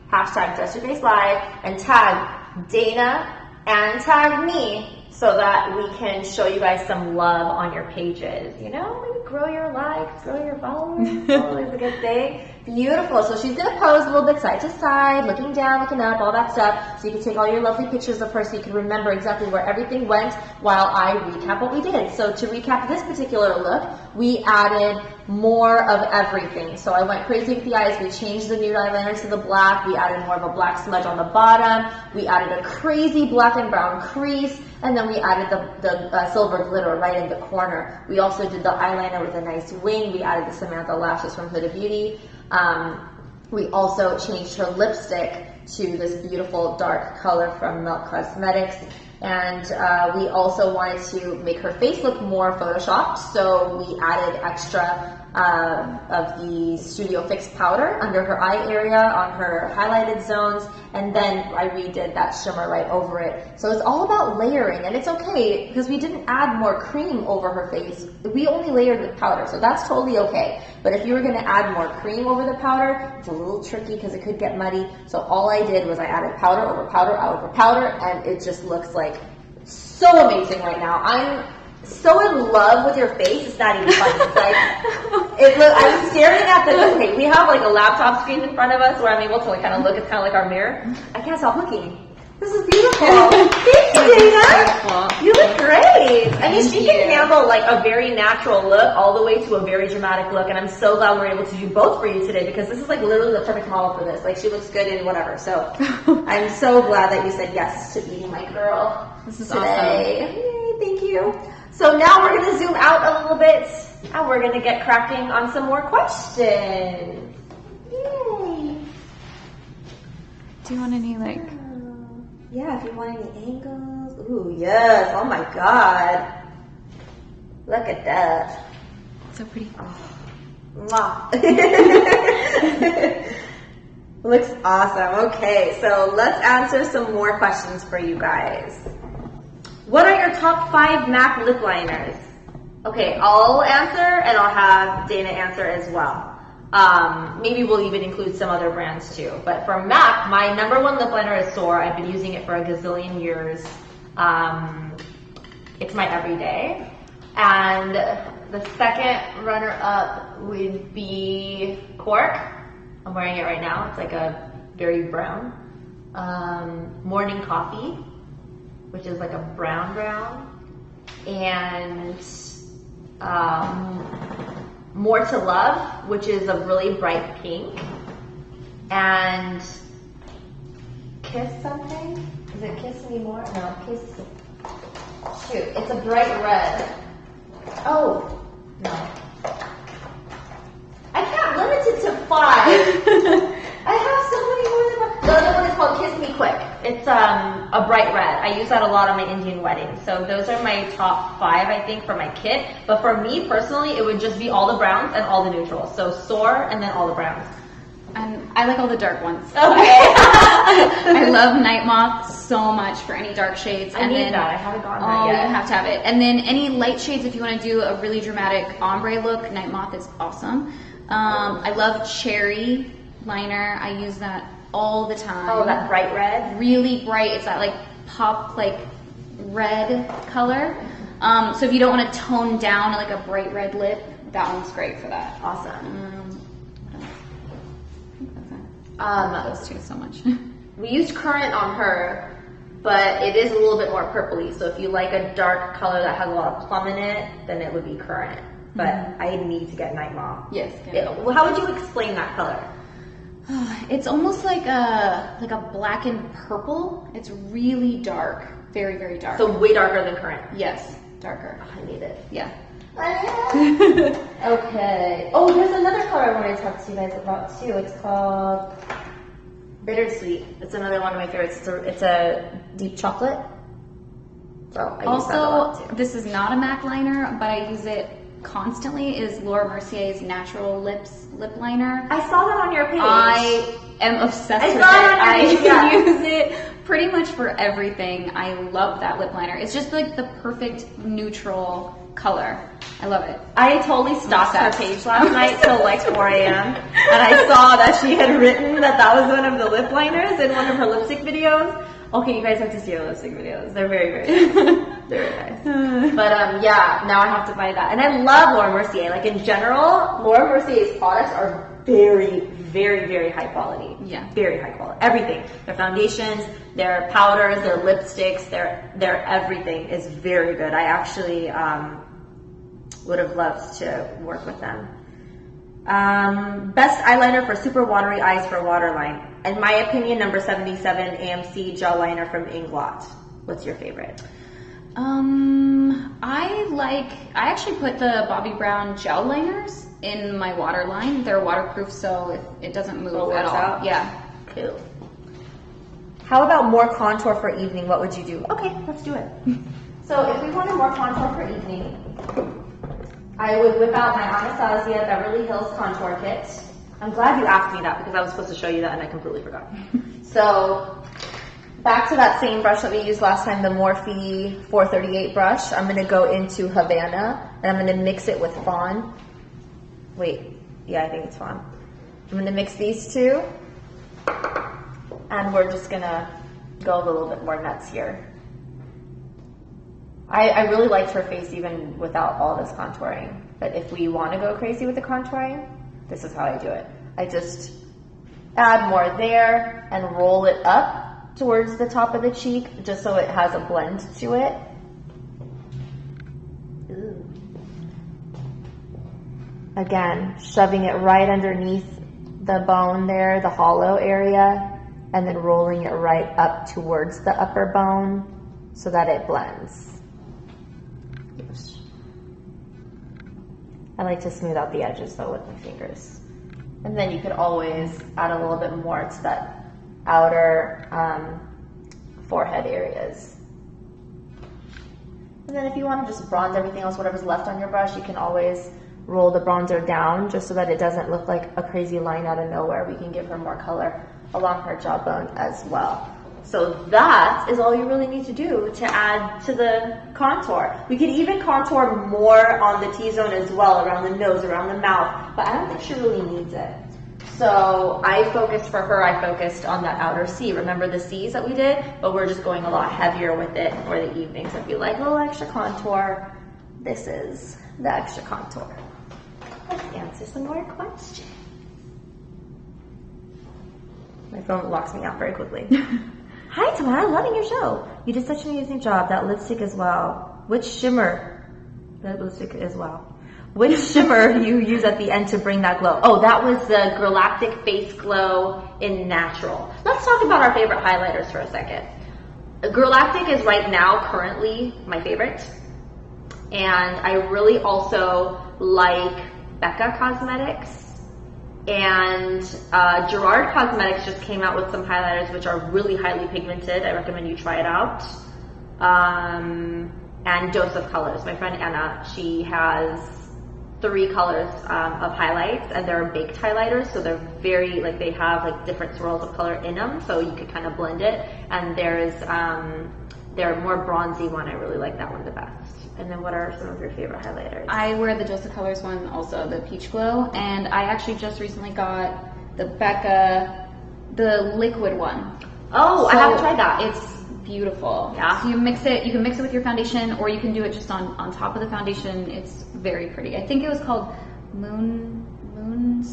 hashtag DressYourFaceLive, and tag Dana and tag me so that we can show you guys some love on your pages. You know, maybe grow your likes, grow your followers. It's always a good thing. Beautiful. So she's going to pose a little bit side to side, looking down, looking up, all that stuff. So you can take all your lovely pictures of her so you can remember exactly where everything went while I recap what we did. So to recap this particular look, we added more of everything. So I went crazy with the eyes. We changed the nude eyeliner to the black. We added more of a black smudge on the bottom. We added a crazy black and brown crease. And then we added the silver glitter right in the corner. We also did the eyeliner with a nice wing. We added the Samantha lashes from Huda Beauty. We also changed her lipstick to this beautiful dark color from Milk Cosmetics. And we also wanted to make her face look more photoshopped, so we added extra of the Studio Fix powder under her eye area on her highlighted zones, and then I redid that shimmer right over it. So it's all about layering, and it's okay because we didn't add more cream over her face. We only layered with powder, so that's totally okay. But if you were going to add more cream over the powder, it's a little tricky because it could get muddy. So all I did was I added powder over powder over powder, and it just looks like so amazing right now. I'm so in love with your face, it's not even funny. It's like, I'm staring at the, okay, we have like a laptop screen in front of us where I'm able to like kind of look, it's kind of like our mirror. I can't stop looking. This is beautiful. Thank you, Dana. You look great. I mean, she can handle like a very natural look all the way to a very dramatic look, and I'm so glad we're able to do both for you today because this is like literally the perfect model for this. Like, she looks good in whatever. So I'm so glad that you said yes to being my girl. This is today. awesome. Yay, thank you. So now we're going to zoom out a little bit, and we're going to get cracking on some more questions. Yay. Do you want any like... Yeah, if you want any angles. Ooh, yes. Oh my God. Look at that. So pretty. Mwah. Looks awesome. Okay, so let's answer some more questions for you guys. What are your top 5 MAC lip liners? Okay, I'll answer and I'll have Dana answer as well. Maybe we'll even include some other brands too. But for MAC, my number 1 lip liner is Soar. I've been using it for a gazillion years. It's my everyday. And the second runner-up would be Cork. I'm wearing it right now. It's like a very brown. Morning Coffee, which is like a brown. And More to Love, which is a really bright pink. And Kiss something? Is it Kiss Me More? No, Kiss... Shoot, it's a bright red. Oh, no. I can't limit it to 5. I have so many more than 5. The other one is called Kiss Me Quick. It's a bright red. I use that a lot on my Indian weddings. So those are my top 5, I think, for my kit. But for me personally, it would just be all the browns and all the neutrals. So Soar and then all the browns. And I like all the dark ones. Okay. I love Night Moth so much for any dark shades. I need that. I haven't gotten that yet. You have to have it. And then any light shades, if you want to do a really dramatic ombre look, Night Moth is awesome. I love Cherry liner. I use that all the time. Oh, that bright red? Really bright. It's that like pop like red color. So if you don't want to tone down like a bright red lip, that one's great for that. Awesome. Those two so much. We used Current on her, but it is a little bit more purpley. So if you like a dark color that has a lot of plum in it, then it would be Current. But I need to get Night Moth. Yes. How would you explain that color? It's almost like a black and purple. It's really dark, very, very dark. So way darker than Current. Yes, darker. Oh, I need it. Yeah. Okay. Oh, there's another color I wanted to talk to you guys about too. It's called Bittersweet. It's another one of my favorites. It's a deep chocolate. So I use that a lot too. This is not a MAC liner, but I use it constantly. Is Laura Mercier's Natural lip liner. I saw that on your page. I am obsessed with it. I use it pretty much for everything. I love that lip liner. It's just like the perfect neutral color. I love it. I totally stalked her page last night till like 4 a.m. and I saw that she had written that was one of the lip liners in one of her lipstick videos. Okay, you guys have to see her lipstick videos. They're very, very nice. They're very nice. But yeah, now I have to buy that. And I love Laura Mercier. Like in general, Laura Mercier's products are very, very, very high quality. Yeah. Very high quality. Everything. Their foundations, their powders, their lipsticks, their everything is very good. I actually would have loved to work with them. Best eyeliner for super watery eyes for waterline. In my opinion, number 77 AMC gel liner from Inglot. What's your favorite? I actually put the Bobbi Brown gel liners in my waterline. They're waterproof, so it doesn't move at all. Out? Yeah. Cool. How about more contour for evening? What would you do? Okay, let's do it. So if we wanted more contour for evening, I would whip out my Anastasia Beverly Hills Contour Kit. I'm glad you asked me that because I was supposed to show you that and I completely forgot. So back to that same brush that we used last time, the Morphe 438 brush. I'm going to go into Havana and I'm going to mix it with Fawn. Wait, yeah, I think it's Fawn. I'm going to mix these two and we're just going to go a little bit more nuts here. I really liked her face even without all this contouring. But if we want to go crazy with the contouring, this is how I do it. I just add more there and roll it up towards the top of the cheek just so it has a blend to it. Ooh. Again, shoving it right underneath the bone there, the hollow area, and then rolling it right up towards the upper bone so that it blends. I like to smooth out the edges though with my fingers. And then you could always add a little bit more to that outer forehead areas. And then if you want to just bronze everything else, whatever's left on your brush, you can always roll the bronzer down just so that it doesn't look like a crazy line out of nowhere. We can give her more color along her jawbone as well. So that is all you really need to do to add to the contour. We could even contour more on the T-zone as well, around the nose, around the mouth, but I don't think she really needs it. So I focused on that outer C. Remember the C's that we did? But we're just going a lot heavier with it for the evening. So if you like a little extra contour, this is the extra contour. Let's answer some more questions. My phone locks me out very quickly. Hi, Tamara, loving your show. You did such an amazing job. That lipstick as well. Which shimmer? That lipstick as well. Which shimmer do you use at the end to bring that glow? Oh, that was the Girlactic Face Glow in Natural. Let's talk about our favorite highlighters for a second. Girlactic is right now currently my favorite. And I really also like Becca Cosmetics. And Gerard Cosmetics just came out with some highlighters which are really highly pigmented. I recommend you try it out. And Dose of Colors. My friend Anna, she has 3 colors of highlights, and they're baked highlighters, so they're very, like, they have like different swirls of color in them, so you could kind of blend it. And there's their more bronzy one. I really like that one the best. And then what are some of your favorite highlighters? I wear the Dose of Colors one also, the Peach Glow, and I actually just recently got the Becca, the liquid one. Oh, so I haven't tried that. It's beautiful. Yeah. So you can mix it with your foundation, or you can do it just on top of the foundation. It's very pretty. I think it was called Moonstruck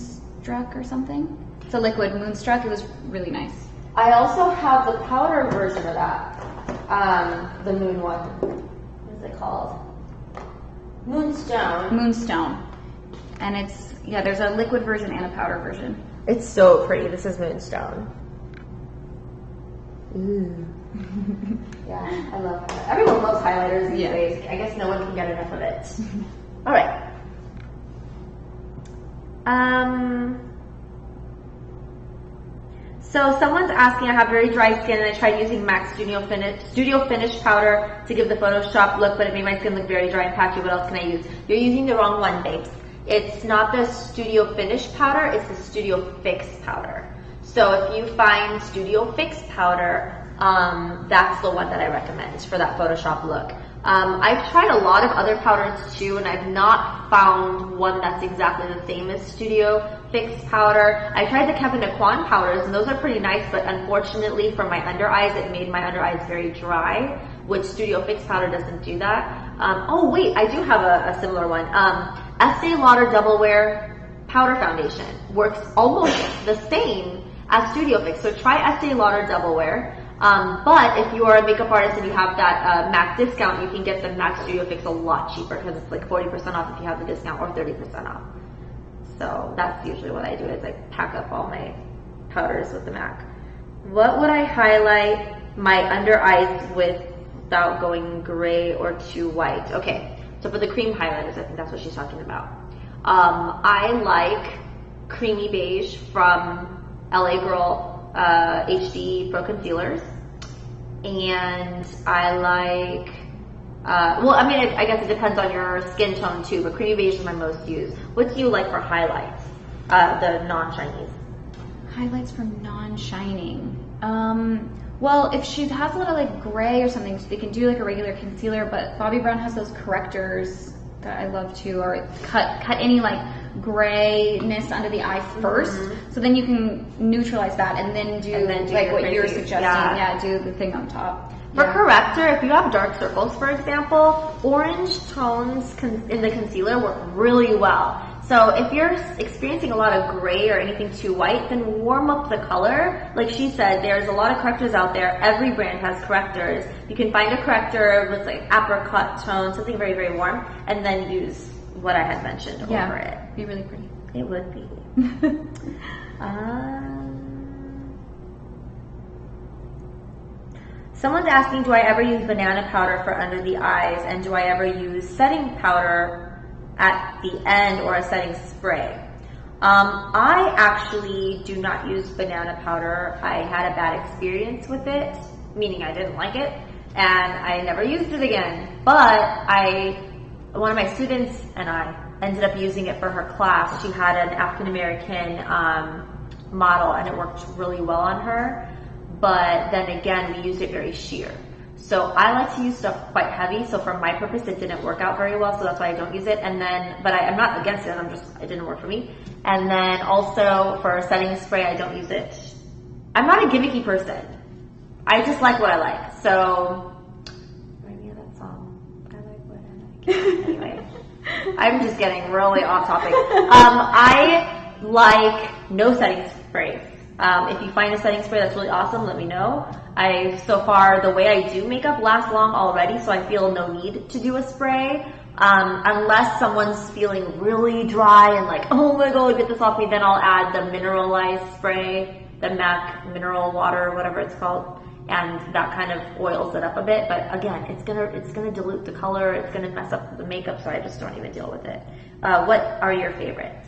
or something. It's a liquid Moonstruck. It was really nice. I also have the powder version of that. The moon one. What is it called? Moonstone. Moonstone. And it's, yeah, there's a liquid version and a powder version. It's so pretty. This is Moonstone. Ooh. Yeah, I love highlighters. Everyone loves highlighters these days. I guess no one can get enough of it. All right. So someone's asking, I have very dry skin and I tried using MAC Studio Finish powder to give the Photoshop look, but it made my skin look very dry and patchy. What else can I use? You're using the wrong one, babes. It's not the Studio Finish powder, it's the Studio Fix powder. So if you find Studio Fix powder, that's the one that I recommend for that Photoshop look. I've tried a lot of other powders too, and I've not found one that's exactly the same as Studio Fix powder. I tried the Kevyn Aucoin powders, and those are pretty nice, but unfortunately for my under eyes, it made my under eyes very dry, which Studio Fix powder doesn't do that. Oh wait, I do have a similar one. Estee Lauder Double Wear powder foundation. Works almost the same as Studio Fix. So try Estee Lauder Double Wear. But if you are a makeup artist and you have that MAC discount, you can get the MAC Studio Fix a lot cheaper because it's like 40% off if you have the discount or 30% off. So that's usually what I do is I pack up all my powders with the MAC. What would I highlight my under eyes with without going gray or too white? Okay, so for the cream highlighters, I think that's what she's talking about. I like Creamy Beige from LA Girl HD Pro Concealers. And I like, well, I mean, I guess it depends on your skin tone too, but Creamy Beige is my most used. What do you like for highlights, the non-shinies? Highlights for non-shining. Well, if she has a lot of like gray or something, so they can do like a regular concealer, but Bobbi Brown has those correctors that I love too, or cut any like grayness under the eye first, so then you can neutralize that and then do like what you're suggesting. Yeah, do the thing on top. For corrector, if you have dark circles, for example, orange tones in the concealer work really well. So if you're experiencing a lot of gray or anything too white, then warm up the color. Like she said, there's a lot of correctors out there. Every brand has correctors. You can find a corrector with like apricot tone, something very, very warm, and then use what I had mentioned over it. Be really pretty. It would be. Someone's asking, do I ever use banana powder for under the eyes, and do I ever use setting powder at the end or a setting spray? I actually do not use banana powder. I had a bad experience with it, meaning I didn't like it, and I never used it again. But one of my students and I ended up using it for her class. She had an African American model, and it worked really well on her. But then again, we used it very sheer. So I like to use stuff quite heavy. So for my purpose, it didn't work out very well. So that's why I don't use it. And then, but I'm not against it. It didn't work for me. And then also for setting spray, I don't use it. I'm not a gimmicky person. I just like what I like. So, remind me of that song. I like what I like. Anyway, I'm just getting really off topic. I like no setting sprays. If you find a setting spray that's really awesome, let me know. So far, the way I do makeup lasts long already, so I feel no need to do a spray. Unless someone's feeling really dry and like, oh my god, get this off me, then I'll add the mineralized spray, the MAC mineral water, whatever it's called, and that kind of oils it up a bit. But again, it's gonna dilute the color, it's gonna mess up the makeup, so I just don't even deal with it. What are your favorites?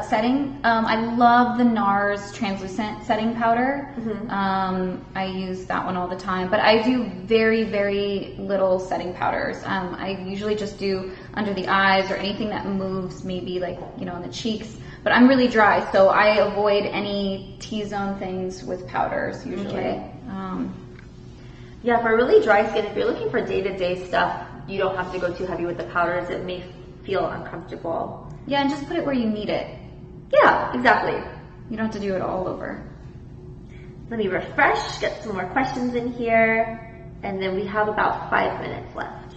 Setting. I love the NARS translucent setting powder. I use that one all the time, but I do very, very little setting powders. I usually just do under the eyes or anything that moves, maybe like, in the cheeks, but I'm really dry, so I avoid any T-zone things with powders usually. Okay. Yeah, for really dry skin, if you're looking for day-to-day stuff, you don't have to go too heavy with the powders. It may feel uncomfortable. Yeah, and just put it where you need it. Yeah, exactly. You don't have to do it all over. Let me refresh, get some more questions in here, and then we have about 5 minutes left.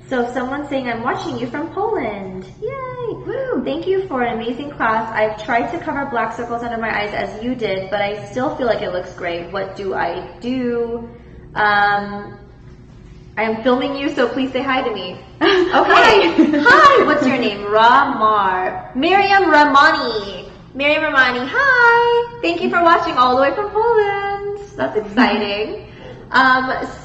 So someone's saying, I'm watching you from Poland. Yay! Woo! Thank you for an amazing class. I've tried to cover black circles under my eyes as you did, but I still feel like it looks great. What do I do? I am filming you, so please say hi to me. Okay. Hi. What's your name? Miriam Ramani. Miriam Ramani. Hi. Thank you for watching all the way from Poland. That's exciting.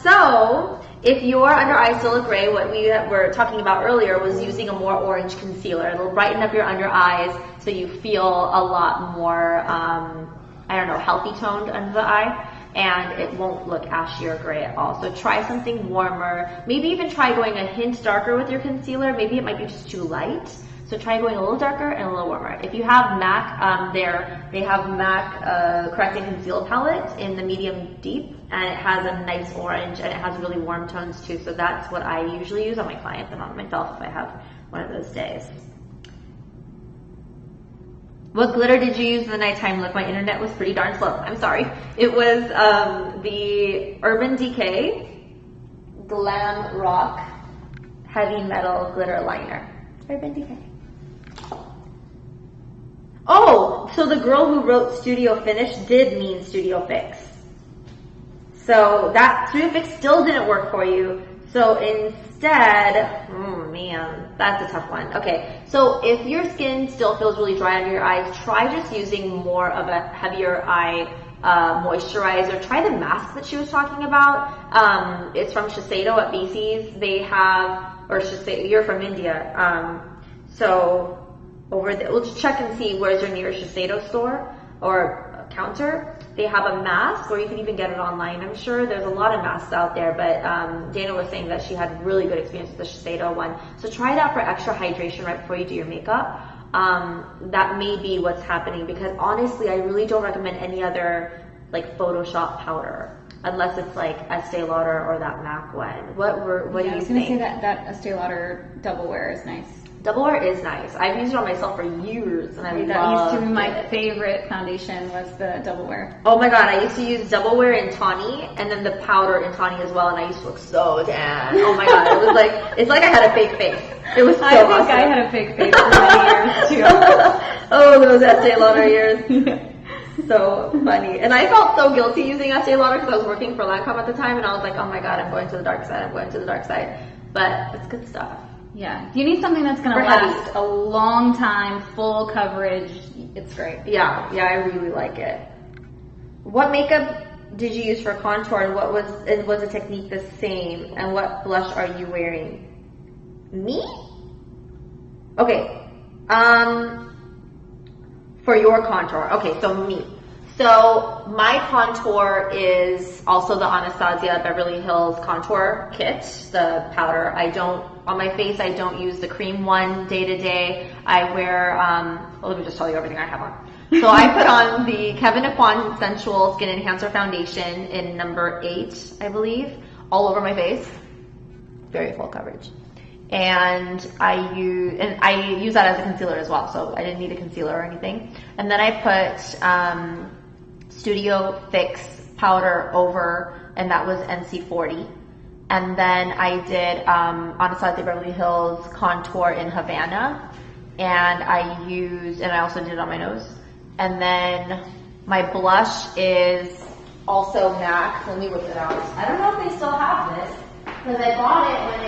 So if your under eyes still look gray, what we were talking about earlier was using a more orange concealer. It'll brighten up your under eyes so you feel a lot more, healthy toned under the eye. And it won't look ashy or gray at all. So try something warmer. Maybe even try going a hint darker with your concealer. Maybe it might be just too light. So try going a little darker and a little warmer. If you have MAC, they have MAC Correct and Conceal palette in the medium deep, and it has a nice orange, and it has really warm tones too. So that's what I usually use on my clients and on myself if I have one of those days. What glitter did you use in the nighttime look? My internet was pretty darn slow. I'm sorry. It was the Urban Decay Glam Rock Heavy Metal Glitter Liner. Urban Decay. Oh, so the girl who wrote Studio Finish did mean Studio Fix. So that Studio Fix still didn't work for you. So instead, oh man, that's a tough one. Okay, so if your skin still feels really dry under your eyes, try just using more of a heavier eye moisturizer. Try the mask that she was talking about. It's from Shiseido at Macy's. They have, or Shiseido, you're from India. So over there, we'll just check and see where's your nearest Shiseido store or counter. They have a mask, or you can even get it online. I'm sure there's a lot of masks out there, but Dana was saying that she had really good experience with the Shiseido one. So try that for extra hydration right before you do your makeup. That may be what's happening, because honestly, I really don't recommend any other like Photoshop powder unless it's like Estee Lauder or that MAC one. What do you think? I was gonna say that Estee Lauder Double Wear is nice. Double Wear is nice. I've used it on myself for years, and I love it. That used to be my favorite foundation, was the Double Wear. Oh my god, I used to use Double Wear in Tawny, and then the powder in Tawny as well, and I used to look so tan. Oh my god, it was like, it's like I had a fake face. It was so awesome. I think I had a fake face for many years too. Oh, those Estee Lauder years. So funny. And I felt so guilty using Estee Lauder because I was working for Lancome at the time, and I was like, oh my god, I'm going to the dark side, I'm going to the dark side. But it's good stuff. Yeah, you need something that's going to last a long time, full coverage. It's great. Yeah, I really like it. What makeup did you use for contour, and was the technique the same? And what blush are you wearing? Me? Okay. For your contour. Okay, so me. So my contour is also the Anastasia Beverly Hills contour kit, the powder. On my face, I don't use the cream one day to day. I wear, let me just tell you everything I have on. So I put on the Kevyn Aucoin Sensual Skin Enhancer Foundation in number 8, I believe, all over my face. Very full coverage. And I use that as a concealer as well, so I didn't need a concealer or anything. And then I put Studio Fix powder over, and that was NC40. And then I did Anastasia Beverly Hills contour in Havana, and I also did it on my nose. And then my blush is also MAC. Let me whip it out. I don't know if they still have this, because I bought it when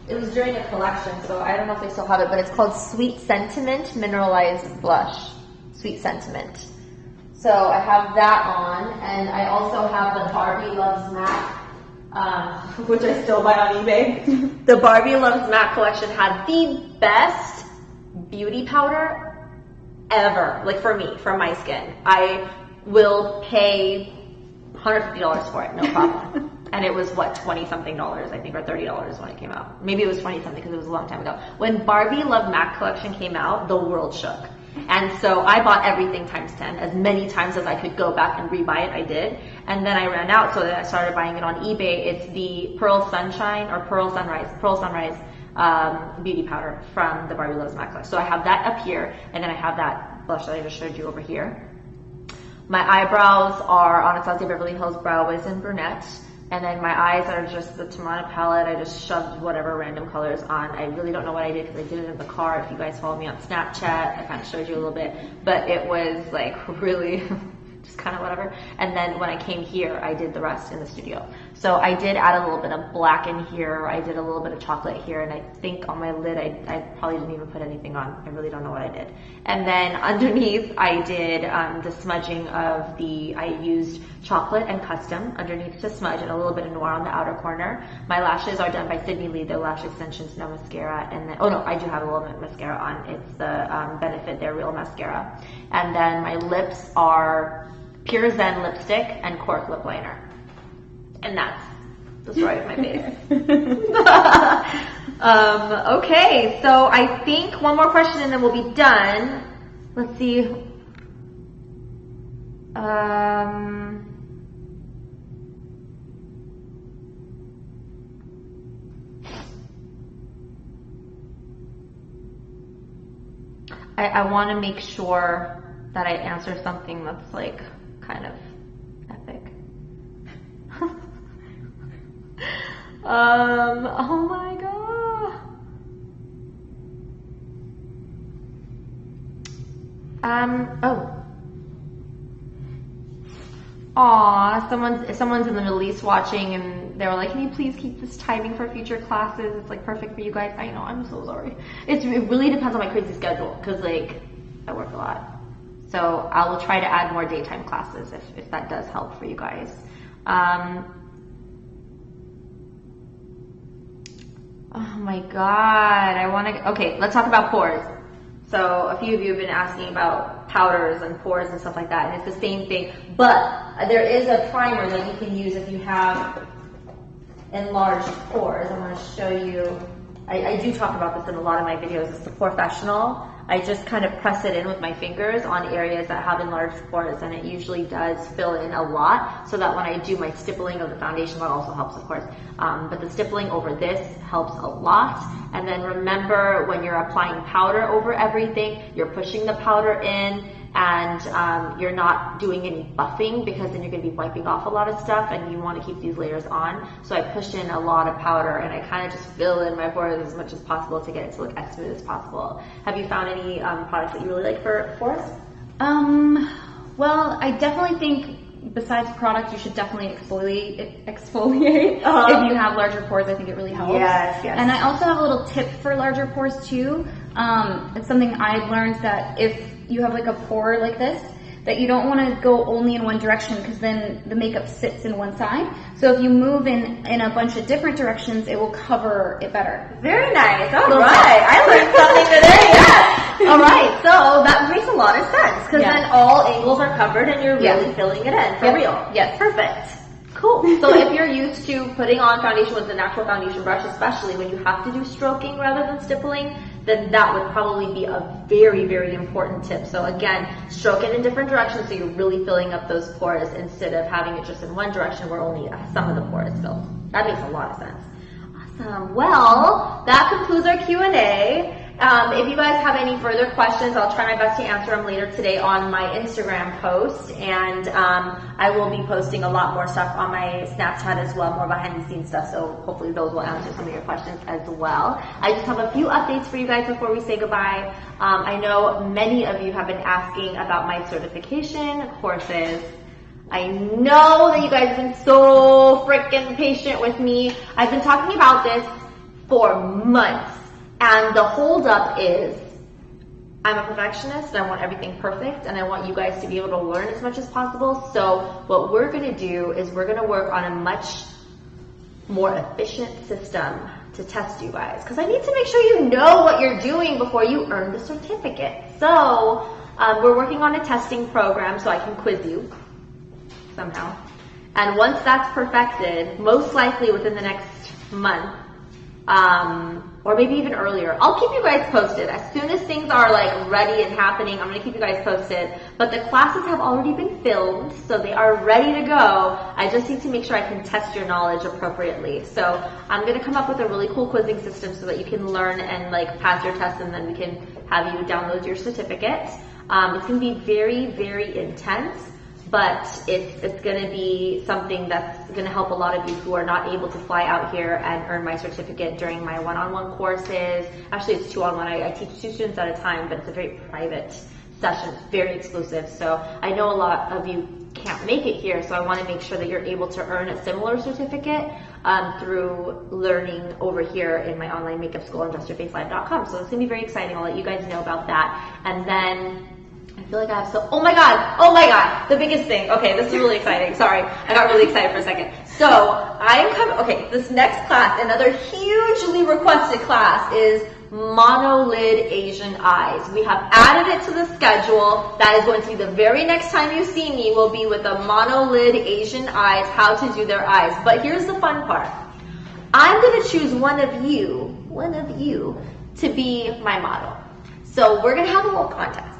it was during a collection, so I don't know if they still have it, but it's called Sweet Sentiment Mineralized Blush. Sweet Sentiment. So I have that on, and I also have the Barbie Loves MAC, which I still buy on eBay. The Barbie Loves MAC collection had the best beauty powder ever, like for me, for my skin. I will pay $150 for it, no problem. And it was what, $20-something, I think, or $30 when it came out. Maybe it was 20-something because it was a long time ago. When Barbie Love MAC collection came out, the world shook. And so I bought everything times 10. As many times as I could go back and rebuy it, I did. And then I ran out, so then I started buying it on eBay. It's the Pearl Sunshine or Pearl Sunrise beauty powder from the Barbie Loves MAC collection. So I have that up here, and then I have that blush that I just showed you over here. My eyebrows are Anastasia Beverly Hills Brow Wiz in Brunette. And then my eyes are just the Tamana palette. I just shoved whatever random colors on. I really don't know what I did because I did it in the car. If you guys follow me on Snapchat, I kind of showed you a little bit. But it was like really just kind of whatever. And then when I came here, I did the rest in the studio. So I did add a little bit of black in here. I did a little bit of chocolate here. And I think on my lid, I probably didn't even put anything on. I really don't know what I did. And then underneath, I did the smudging of I used chocolate and custom underneath to smudge, and a little bit of noir on the outer corner. My lashes are done by Sydney Lee. They're lash extensions, no mascara. And then, oh no, I do have a little bit of mascara on. It's the Benefit They're Real mascara. And then my lips are Pure Zen lipstick and Cork lip liner. And that's the story of my face. Okay, so I think one more question and then we'll be done. Let's see. I want to make sure that I answer something that's like kind of epic. Oh my god. Oh. Aw, someone's in the Middle East watching, and they were like, can you please keep this timing for future classes? It's like perfect for you guys. I know, I'm so sorry. It really depends on my crazy schedule, because like, I work a lot. So I will try to add more daytime classes if that does help for you guys. Oh my god, okay, let's talk about pores. So a few of you have been asking about powders and pores and stuff like that, and it's the same thing, but there is a primer that you can use if you have enlarged pores. I'm going to show you. I do talk about this in a lot of my videos. It's the Porefessional. I just kind of press it in with my fingers on areas that have enlarged pores, and it usually does fill in a lot, so that when I do my stippling of the foundation, that also helps, of course, but the stippling over this helps a lot. And then remember, when you're applying powder over everything, you're pushing the powder in, and you're not doing any buffing, because then you're going to be wiping off a lot of stuff, and you want to keep these layers on. So I push in a lot of powder, and I kind of just fill in my pores as much as possible to get it to look as smooth as possible. Have you found any products that you really like for pores? Well, I definitely think besides product, you should definitely exfoliate if you have larger pores. I think it really helps. Yes. And I also have a little tip for larger pores too. It's something I've learned, that if you have like a pore like this, that you don't want to go only in one direction, because then the makeup sits in one side. So if you move in a bunch of different directions, it will cover it better. Very nice. All right. I learned something today. Yes. All right. So that makes a lot of sense, because then all angles are covered and you're really filling it in for real. Yes. Perfect. Cool. So if you're used to putting on foundation with an actual foundation brush, especially when you have to do stroking rather than stippling, then that would probably be a very, very important tip. So again, stroke it in different directions so you're really filling up those pores, instead of having it just in one direction where only some of the pore is filled. That makes a lot of sense. Awesome. Well, that concludes our Q&A. If you guys have any further questions, I'll try my best to answer them later today on my Instagram post, and I will be posting a lot more stuff on my Snapchat as well, more behind the scenes stuff, so hopefully those will answer some of your questions as well. I just have a few updates for you guys before we say goodbye. I know many of you have been asking about my certification courses. I know that you guys have been so freaking patient with me. I've been talking about this for months. And the holdup is, I'm a perfectionist and I want everything perfect, and I want you guys to be able to learn as much as possible. So what we're going to do is we're going to work on a much more efficient system to test you guys, because I need to make sure you know what you're doing before you earn the certificate. So we're working on a testing program so I can quiz you somehow. And once that's perfected, most likely within the next month, or maybe even earlier, I'll keep you guys posted. As soon as things are like ready and happening, I'm going to keep you guys posted. But the classes have already been filmed, so they are ready to go. I just need to make sure I can test your knowledge appropriately. So I'm going to come up with a really cool quizzing system so that you can learn and like pass your test, and then we can have you download your certificate. It's going to be very, very intense, but it's going to be something that's going to help a lot of you who are not able to fly out here and earn my certificate during my one-on-one courses. Actually, it's two-on-one. I teach 2 students at a time, but it's a very private session. It's very exclusive. So I know a lot of you can't make it here, so I want to make sure that you're able to earn a similar certificate through learning over here in my online makeup school on JustYourFaceLive.com. So it's going to be very exciting. I'll let you guys know about that. And then I feel like I have oh my god, the biggest thing. Okay, this is really exciting. Sorry, I got really excited for a second. So I am coming, okay, this next class, another hugely requested class, is monolid Asian eyes. We have added it to the schedule. That is going to be the very next time you see me will be with the monolid Asian eyes, how to do their eyes. But here's the fun part. I'm going to choose one of you to be my model. So we're going to have a little contest.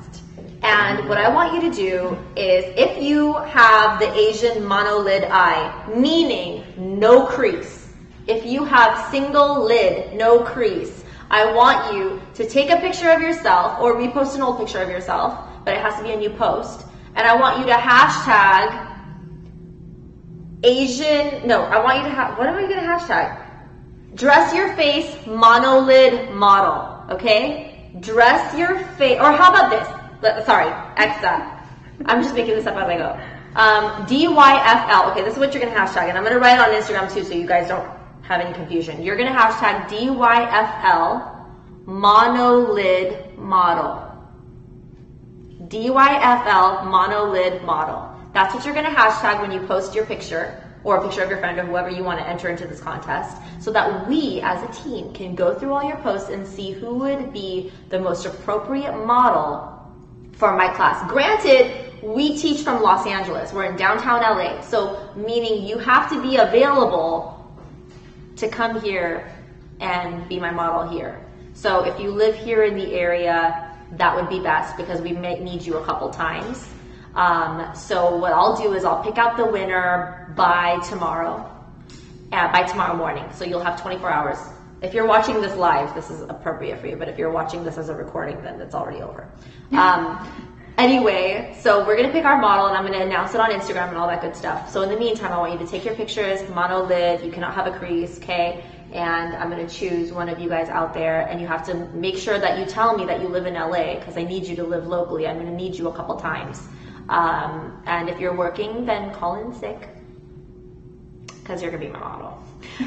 And what I want you to do is, if you have the Asian monolid eye, meaning no crease, if you have single lid, no crease, I want you to take a picture of yourself or repost an old picture of yourself, but it has to be a new post. And I want you to hashtag what am I going to hashtag? Dress your face monolid model, okay? Dress your face, or how about this? Sorry, X that. I'm just making this up as I go. DYFL, okay, this is what you're gonna hashtag, and I'm gonna write it on Instagram too so you guys don't have any confusion. You're gonna hashtag DYFL monolid model. DYFL monolid model. That's what you're gonna hashtag when you post your picture or a picture of your friend or whoever you want to enter into this contest, so that we as a team can go through all your posts and see who would be the most appropriate model for my class. Granted, we teach from Los Angeles. We're in downtown LA, so meaning you have to be available to come here and be my model here. So if you live here in the area, that would be best because we may need you a couple times. So what I'll do is I'll pick out the winner by tomorrow morning. So you'll have 24 hours. If you're watching this live, this is appropriate for you, but if you're watching this as a recording, then it's already over. Anyway, so we're gonna pick our model and I'm gonna announce it on Instagram and all that good stuff. So in the meantime, I want you to take your pictures, monolid, you cannot have a crease, okay? And I'm gonna choose one of you guys out there, and you have to make sure that you tell me that you live in LA, because I need you to live locally. I'm gonna need you a couple times. And if you're working, then call in sick, because you're gonna be my model.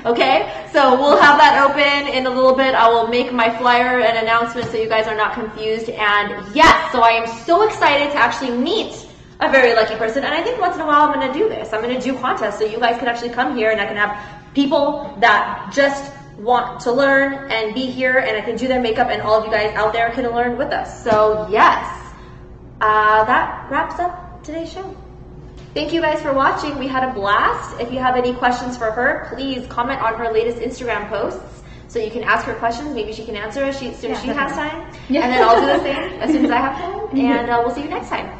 Okay, so we'll have that open in a little bit. I will make my flyer and announcement so you guys are not confused. And yes, so I am so excited to actually meet a very lucky person. And I think once in a while I'm gonna do this. I'm gonna do contests so you guys can actually come here and I can have people that just want to learn and be here, and I can do their makeup, and all of you guys out there can learn with us. So yes, that wraps up today's show. Thank you guys for watching. We had a blast. If you have any questions for her, please comment on her latest Instagram posts so you can ask her questions. Maybe she can answer as soon as she has time. Yeah. And then I'll do the same as soon as I have time. And we'll see you next time.